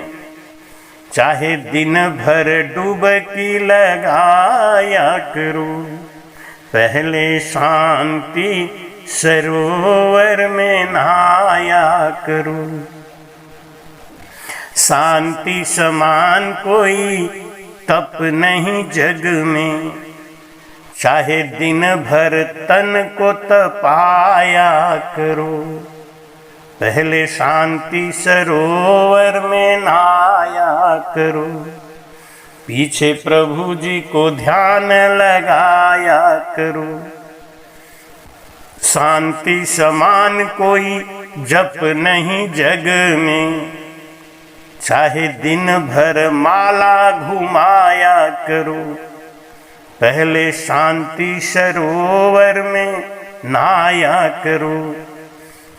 चाहे दिन भर डुबकी लगाया करो। पहले शांति सरोवर में नहाया करो। शांति समान कोई तप नहीं जग में, चाहे दिन भर तन को तपाया करो। पहले शांति सरोवर में नहाया करो, पीछे प्रभु जी को ध्यान लगाया करो। शांति समान कोई जप नहीं जग में, चाहे दिन भर माला घुमाया करो। पहले शांति सरोवर में नहाया करो,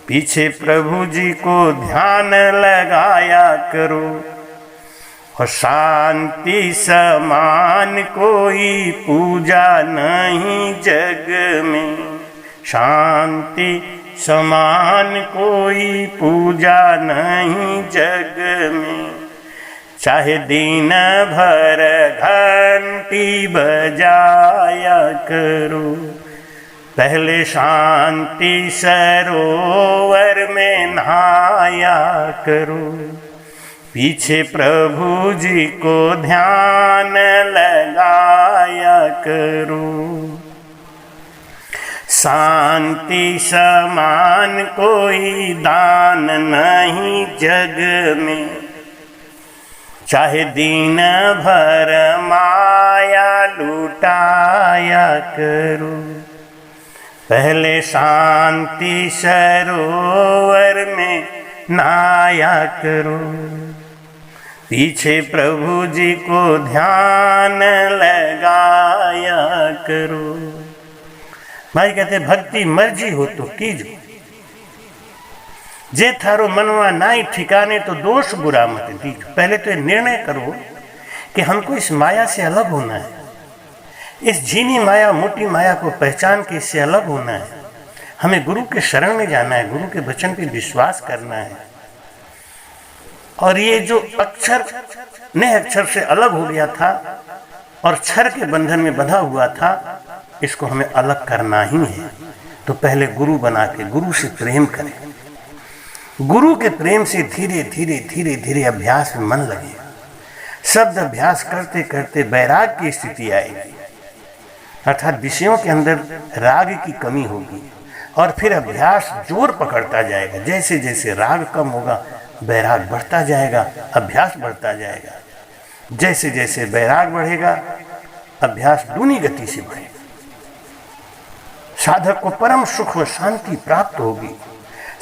पीछे प्रभु जी को ध्यान लगाया करो। और शांति समान कोई पूजा नहीं जग में, शांति समान कोई पूजा नहीं जग में। चाहे दिन भर घंटी बजाया करो, पहले शांति सरोवर में नहाया करो। पीछे प्रभु जी को ध्यान लगाया करो। शांति समान कोई दान नहीं जग में, चाहे दिन भर माया लुटाया करो। पहले शांति सरोवर में नहाया करो, पीछे प्रभु जी को ध्यान लगाया करो। भाई कहते भक्ति मर्जी हो तो कीजो, जे थारो मनवा नाई ठिकाने तो दोष बुरा मत दीजो। पहले तो ये निर्णय करो कि हमको इस माया से अलग होना है, इस झीनी माया, मोटी माया को पहचान के इससे अलग होना है। हमें गुरु के शरण में जाना है, गुरु के वचन पे विश्वास करना है। और ये जो अक्षर ने अक्षर से अलग हो गया था और क्षर के बंधन में बंधा हुआ था, इसको हमें अलग करना ही है। तो पहले गुरु बना के गुरु से प्रेम करें। गुरु के प्रेम से धीरे धीरे धीरे धीरे अभ्यास में मन लगेगा। शब्द अभ्यास करते करते वैराग की स्थिति आएगी, अर्थात विषयों के अंदर राग की कमी होगी और फिर अभ्यास जोर पकड़ता जाएगा। जैसे जैसे राग कम होगा वैराग बढ़ता जाएगा, अभ्यास बढ़ता जाएगा। जैसे जैसे वैराग बढ़ेगा अभ्यास दूनी गति से बढ़ेगा। साधक को परम सुख व शांति प्राप्त होगी।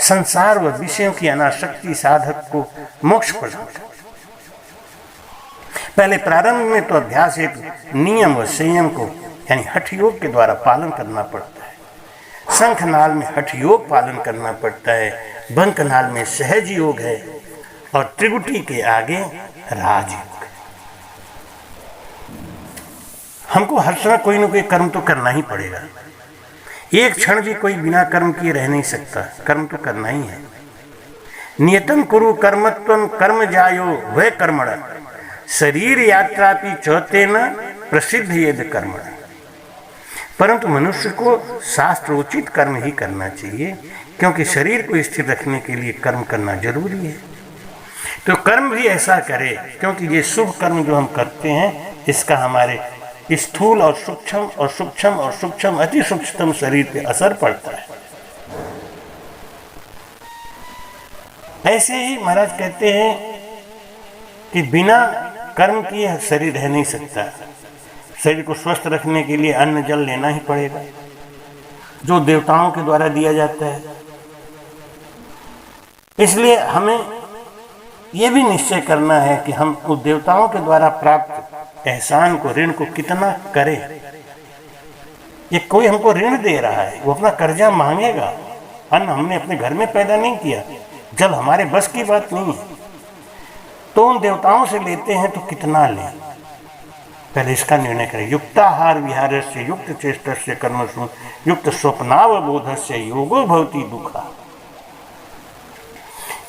संसार व विषयों की अनासक्ति साधक को मोक्ष प्रदान करती। पहले प्रारंभ में तो अभ्यास एक नियम व संयम को यानी हठ योग के द्वारा पालन करना पड़ता है। शंखनाल में हठ योग पालन करना पड़ता है, बंकनाल में सहज योग है और त्रिगुटी के आगे राजयोग है। हमको हर समय कोई ना कोई कर्म तो करना ही पड़ेगा। एक क्षण भी कोई बिना कर्म किए रह नहीं सकता, कर्म तो करना ही है। नियतम कुरु कर्मत्वं कर्म जायो वह कर्मण शरीर यात्रा भी चौथे न प्रसिद्ध यद कर्मण। परंतु मनुष्य को शास्त्रोचित कर्म ही करना चाहिए, क्योंकि शरीर को स्थिर रखने के लिए कर्म करना जरूरी है। तो कर्म भी ऐसा करे, क्योंकि ये शुभ कर्म जो हम करते हैं इसका हमारे स्थूल और सूक्ष्म और सूक्ष्म और सूक्ष्म अति सूक्ष्मतम शरीर पे असर पड़ता है। ऐसे ही महाराज कहते हैं कि बिना कर्म किए शरीर रह नहीं सकता। शरीर को स्वस्थ रखने के लिए अन्न जल लेना ही पड़ेगा, जो देवताओं के द्वारा दिया जाता है। इसलिए हमें यह भी निश्चय करना है कि हम उस देवताओं के द्वारा प्राप्त एहसान को, ऋण को कितना करें। ये कोई हमको ऋण दे रहा है, वो अपना कर्जा मांगेगा। अन्न हमने अपने घर में पैदा नहीं किया, जल हमारे बस की बात नहीं है, तो उन देवताओं से लेते हैं तो कितना लें, पहले इसका निर्णय करें। युक्ताहार विहारस्य युक्त चेष्टस्य कर्मसु युक्त स्वप्नावबोधस्य योगो भवति दुःखा।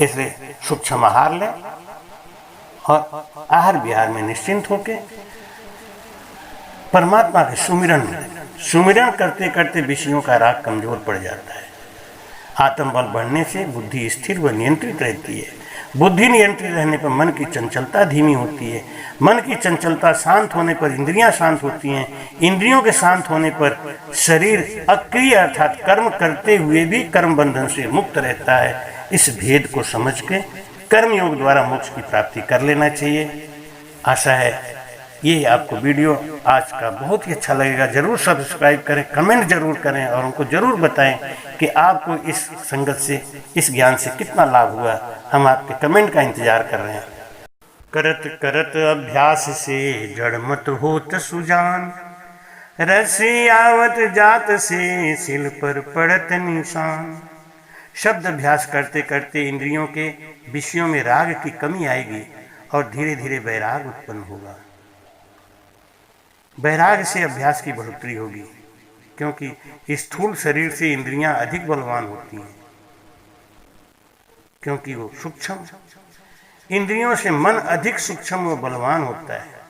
इसलिए सूक्ष्म आहार लें और आहार विहार में निश्चिंत होके परमात्मा के सुमिरन करते करते विषयों का राग कमजोर पड़ जाता है। आत्मबल बढ़ने से बुद्धि स्थिर व नियंत्रित रहती है। बुद्धि नियंत्रित रहने पर मन की चंचलता धीमी होती है। मन की चंचलता शांत होने पर इंद्रियां शांत होती हैं। इंद्रियों के शांत होने पर शरीर अक्रिय अर्थात कर्म करते हुए भी कर्म बंधन से मुक्त रहता है। इस भेद को समझ के कर्म योग द्वारा मोक्ष की प्राप्ति कर लेना चाहिए। आशा है ये आपको वीडियो आज का बहुत ही अच्छा लगेगा। जरूर सब्सक्राइब करें, कमेंट जरूर करें और उनको जरूर बताएं कि आपको इस संगत से, इस ज्ञान से कितना लाभ हुआ। हम आपके कमेंट का इंतजार कर रहे हैं। करत करत अभ्यास से जड़ मत होत सुजान, रसी आवत जात से सिल पर पड़त निशान। शब्द अभ्यास करते करते इंद्रियों के विषयों में राग की कमी आएगी और धीरे धीरे वैराग उत्पन्न होगा। वैराग से अभ्यास की बढ़ोतरी होगी, क्योंकि स्थूल शरीर से इंद्रियां अधिक बलवान होती हैं, क्योंकि वो सूक्ष्म। इंद्रियों से मन अधिक सूक्ष्म व बलवान होता है।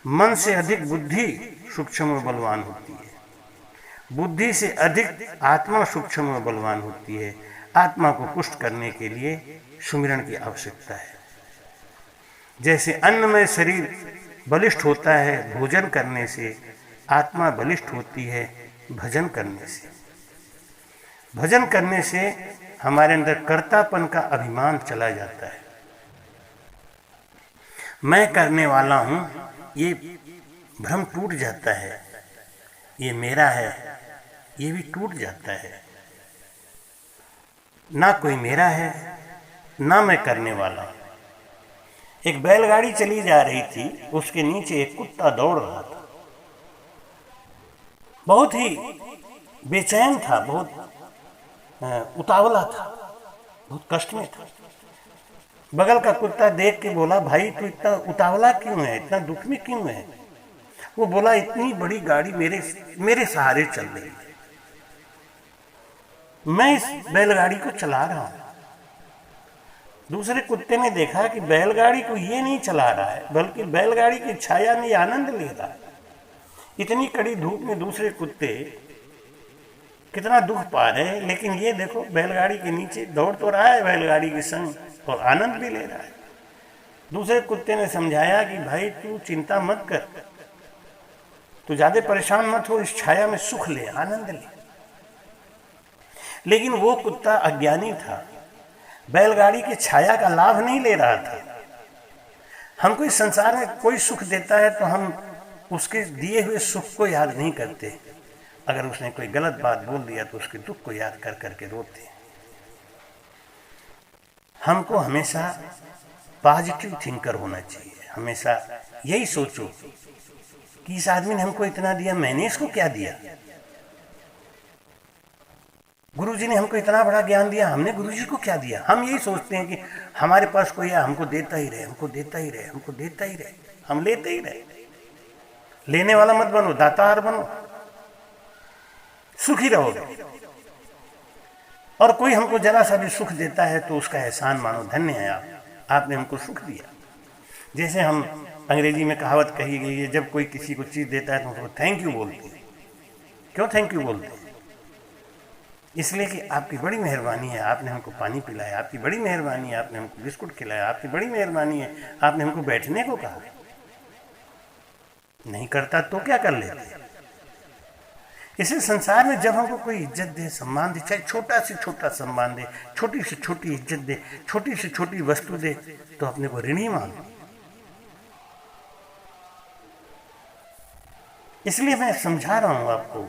मन से अधिक बुद्धि सूक्ष्म व बलवान होती है। बुद्धि से अधिक आत्मा सूक्ष्म व बलवान होती है। आत्मा को पुष्ट करने के लिए सुमिरन की आवश्यकता है। जैसे अन्नमय शरीर बलिष्ठ होता है भोजन करने से, आत्मा बलिष्ठ होती है भजन करने से। भजन करने से हमारे अंदर कर्तापन का अभिमान चला जाता है। मैं करने वाला हूं, ये भ्रम टूट जाता है। ये मेरा है, ये भी टूट जाता है। ना कोई मेरा है, ना मैं करने वाला हूं। एक बैलगाड़ी चली जा रही थी, उसके नीचे एक कुत्ता दौड़ रहा था। बहुत ही बेचैन था, बहुत उतावला था, बहुत कष्ट में था। बगल का कुत्ता देख के बोला, भाई तू इतना उतावला क्यों है, इतना दुख में क्यों है? वो बोला, इतनी बड़ी गाड़ी मेरे सहारे चल रही है, मैं इस बैलगाड़ी को चला रहा हूं। दूसरे कुत्ते ने देखा कि बैलगाड़ी को ये नहीं चला रहा है, बल्कि बैलगाड़ी की छाया में आनंद ले रहा है। इतनी कड़ी धूप में दूसरे कुत्ते कितना दुख पा रहे हैं, लेकिन ये देखो बैलगाड़ी के नीचे दौड़ तो रहा है बैलगाड़ी के संग और आनंद भी ले रहा है। दूसरे कुत्ते ने समझाया कि भाई तू चिंता मत कर, तू ज्यादा परेशान मत हो, इस छाया में सुख ले, आनंद ले। लेकिन वो कुत्ता अज्ञानी था, बैलगाड़ी की छाया का लाभ नहीं ले रहा था। हमको इस संसार में कोई सुख देता है तो हम उसके दिए हुए सुख को याद नहीं करते। अगर उसने कोई गलत बात बोल दिया तो उसके दुख को याद कर करके रोते हैं। हमको हमेशा पॉजिटिव थिंकर होना चाहिए। हमेशा यही सोचो कि इस आदमी ने हमको इतना दिया, मैंने इसको क्या दिया। गुरुजी ने हमको इतना बड़ा ज्ञान दिया, हमने गुरुजी को क्या दिया? हम यही सोचते हैं कि हमारे पास कोई है, हमको देता ही रहे, हमको देता ही रहे, हमको देता ही रहे, हम लेते ही रहे। लेने वाला मत बनो, दातार बनो, सुखी रहोगे। और कोई हमको जरा सा भी सुख देता है तो उसका एहसान मानो, धन्य है आप, आपने हमको सुख दिया। जैसे हम अंग्रेजी में कहावत कही गई है, जब कोई किसी को चीज़ देता है तो उसको थैंक यू बोलते हैं। क्यों थैंक यू बोलते हैं? इसलिए कि आपकी बड़ी मेहरबानी है, आपने हमको पानी पिलाया, आपकी बड़ी मेहरबानी है, आपने हमको बिस्कुट खिलाया, आपकी बड़ी मेहरबानी है, आपने हमको बैठने को कहा। नहीं करता तो क्या कर लेते? इसी संसार में जब हमको कोई इज्जत दे, सम्मान दे, चाहे छोटा से छोटा सम्मान दे, छोटी से छोटी इज्जत दे, छोटी से छोटी वस्तु दे, तो अपने को ऋणी मानो। इसलिए मैं समझा रहा हूं आपको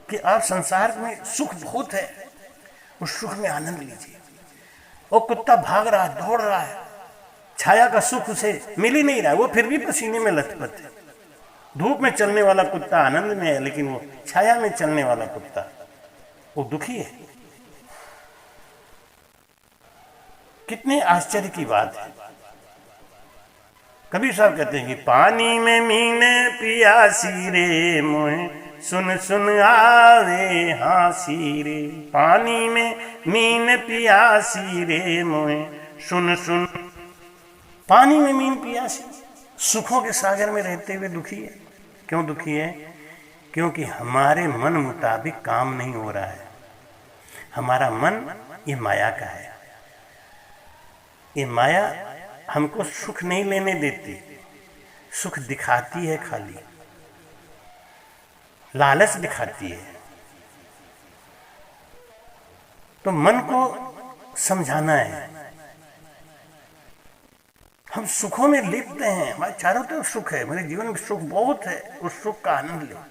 कि आप संसार में सुख बहुत है, उस सुख में आनंद लीजिए। वो कुत्ता भाग रहा है, दौड़ रहा है, छाया का सुख उसे मिल ही नहीं रहा है, वो फिर भी पसीने में लथपथ है। धूप में चलने वाला कुत्ता आनंद में है, लेकिन वो छाया में चलने वाला कुत्ता वो दुखी है। कितने आश्चर्य की बात है। कबीर साहब कहते हैं कि पानी में मीने पियासी रे, मोहे सुन सुन आवे हासी रे। पानी में मीन पियासी रे, मोहे सुन सुन। पानी में मीन पियासी, सुखों के सागर में रहते हुए दुखी है। क्यों दुखी है? क्योंकि हमारे मन मुताबिक काम नहीं हो रहा है। हमारा मन ये माया का है। ये माया हमको सुख नहीं लेने देती, सुख दिखाती है, खाली लालच दिखाती है। तो मन को समझाना है। हम सुखों में लिप्त हैं, हमारे चारों तरफ सुख है, मेरे जीवन में सुख बहुत है, उस सुख का आनंद लो।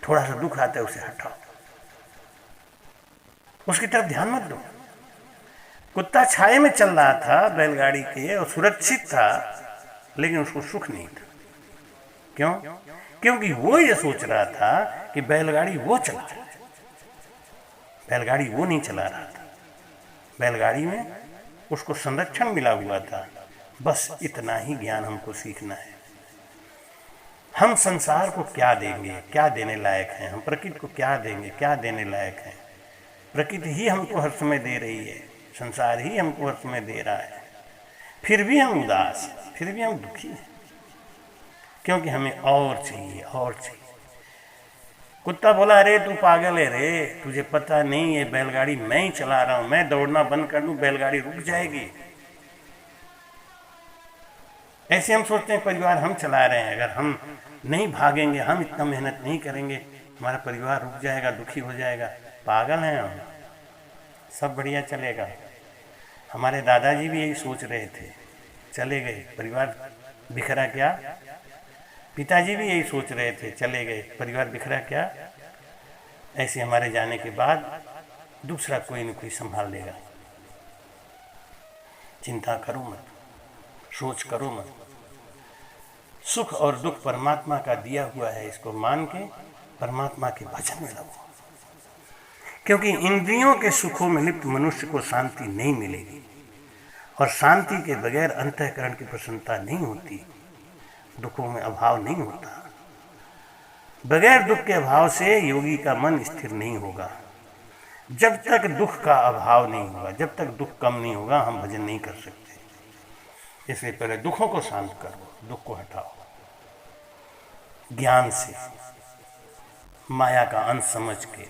थोड़ा सा दुख आता है उसे हटाओ, उसकी तरफ ध्यान मत दो। कुत्ता छाये में चल रहा था बैलगाड़ी के और सुरक्षित था, लेकिन उसको सुख नहीं था। क्यों? क्योंकि वो ये सोच रहा था कि बैलगाड़ी वो चला रहा है, बैलगाड़ी वो नहीं चला रहा था। बैलगाड़ी में उसको संरक्षण मिला हुआ था। बस इतना ही ज्ञान हमको सीखना है। हम संसार को क्या देंगे, क्या देने लायक हैं? हम प्रकृति को क्या देंगे, क्या देने लायक हैं? प्रकृति ही हमको हर समय दे रही है, संसार ही हमको हर समय दे रहा है। फिर भी हम उदास, फिर भी हम दुखी हैं, क्योंकि हमें और चाहिए, और चाहिए। कुत्ता बोला, अरे तू पागल है रे, तुझे पता नहीं है बैलगाड़ी मैं ही चला रहा हूं, मैं दौड़ना बंद कर दूं बैलगाड़ी रुक जाएगी। ऐसे हम सोचते हैं परिवार हम चला रहे हैं, अगर हम नहीं भागेंगे, हम इतना मेहनत नहीं करेंगे, हमारा परिवार रुक जाएगा, दुखी हो जाएगा। पागल हैं हम, सब बढ़िया चलेगा। हमारे दादाजी भी यही सोच रहे थे, चले गए, परिवार बिखरा क्या। पिताजी भी यही सोच रहे थे, चले गए, परिवार बिखरा क्या। ऐसे हमारे जाने के बाद दूसरा कोई न कोई संभाल लेगा। चिंता करो मत, सोच करो मत। सुख और दुख परमात्मा का दिया हुआ है, इसको मान के परमात्मा के भजन में लगो। क्योंकि इंद्रियों के सुखों में लिप्त मनुष्य को शांति नहीं मिलेगी, और शांति के बगैर अंतःकरण की प्रसन्नता नहीं होती, दुखों में अभाव नहीं होता। बगैर दुख के अभाव से योगी का मन स्थिर नहीं होगा। जब तक दुख का अभाव नहीं होगा, जब तक दुख कम नहीं होगा, हम भजन नहीं कर सकते। इसलिए पहले दुखों को शांत करो, दुख को हटाओ ज्ञान से, माया का अंश समझ के।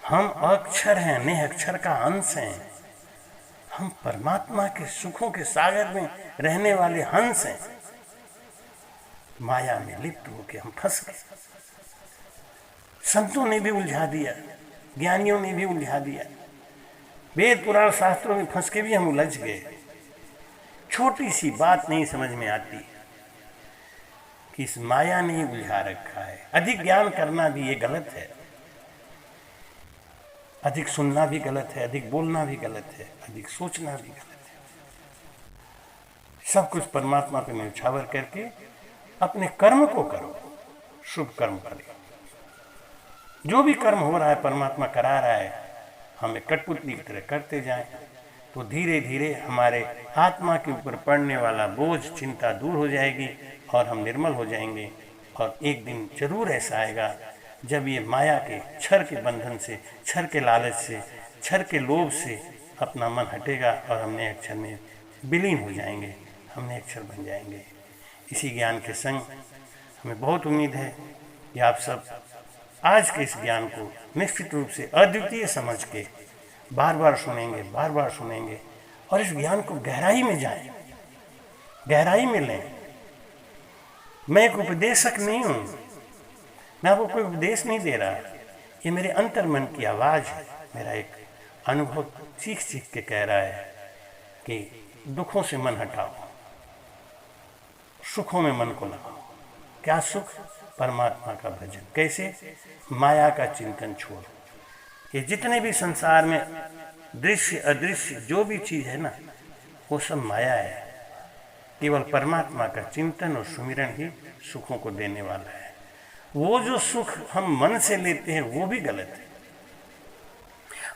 हम अक्षर हैं, ने अक्षर का अंश हैं। हम परमात्मा के सुखों के सागर में रहने वाले हंस हैं। माया में लिप्त होकर हम फंस गए। संतों ने भी उलझा दिया, ज्ञानियों ने भी उलझा दिया, वेद पुराण शास्त्रों में फंस के भी हम उलझ गए। छोटी सी बात नहीं समझ में आती कि इस माया ने उलझा रखा है। अधिक ज्ञान करना भी ये गलत है, अधिक सुनना भी गलत है, अधिक बोलना भी गलत है, अधिक सोचना भी गलत है। सब कुछ परमात्मा पे न्यौछावर करके अपने कर्म को करो, शुभ कर्म करो। जो भी कर्म हो रहा है परमात्मा करा रहा है, हमें कठपुतली की तरह करते जाएं, तो धीरे धीरे हमारे आत्मा के ऊपर पड़ने वाला बोझ, चिंता दूर हो जाएगी और हम निर्मल हो जाएंगे। और एक दिन जरूर ऐसा आएगा जब ये माया के छर के बंधन से, छर के लालच से, छर के लोभ से अपना मन हटेगा और हम नए अक्षर में विलीन हो जाएंगे, हम नए अक्षर बन जाएंगे। इसी ज्ञान के संग हमें बहुत उम्मीद है कि आप सब आज के इस ज्ञान को निश्चित रूप से अद्वितीय समझ के बार बार सुनेंगे और इस ज्ञान को गहराई में जाएं, गहराई में लें। मैं एक उपदेशक नहीं हूँ, मैं आपको कोई उपदेश नहीं दे रहा, ये मेरे अंतर मन की आवाज़ है, मेरा एक अनुभव चीख चीख के कह रहा है कि दुखों से मन हटाओ, सुखों में मन को लगाओ। क्या सुख? परमात्मा का भजन। कैसे? माया का चिंतन छोड़। ये जितने भी संसार में दृश्य अदृश्य जो भी चीज है ना, वो सब माया है। केवल परमात्मा का चिंतन और सुमिरन ही सुखों को देने वाला है। वो जो सुख हम मन से लेते हैं वो भी गलत है।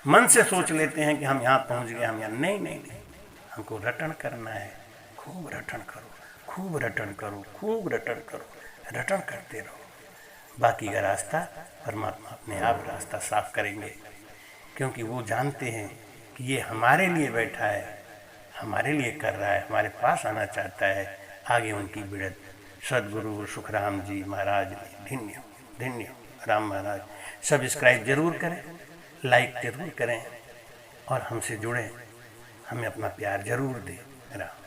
मन से सोच लेते हैं कि हम यहाँ पहुँच गए, हम यहाँ, नहीं नहीं नहीं, हमको रटन करना है। खूब रटन करो, खूब रटन करो, खूब रटन करो, रटन करते रहो। बाकी का रास्ता परमात्मा अपने आप रास्ता साफ करेंगे, क्योंकि वो जानते हैं कि ये हमारे लिए बैठा है, हमारे लिए कर रहा है, हमारे पास आना चाहता है। आगे उनकी बिड़त सदगुरु सुखराम जी महाराज ने धन्य धन्य राम महाराज। सब्सक्राइब जरूर करें, लाइक जरूर करें और हमसे जुड़ें, हमें अपना प्यार जरूर दें। राम।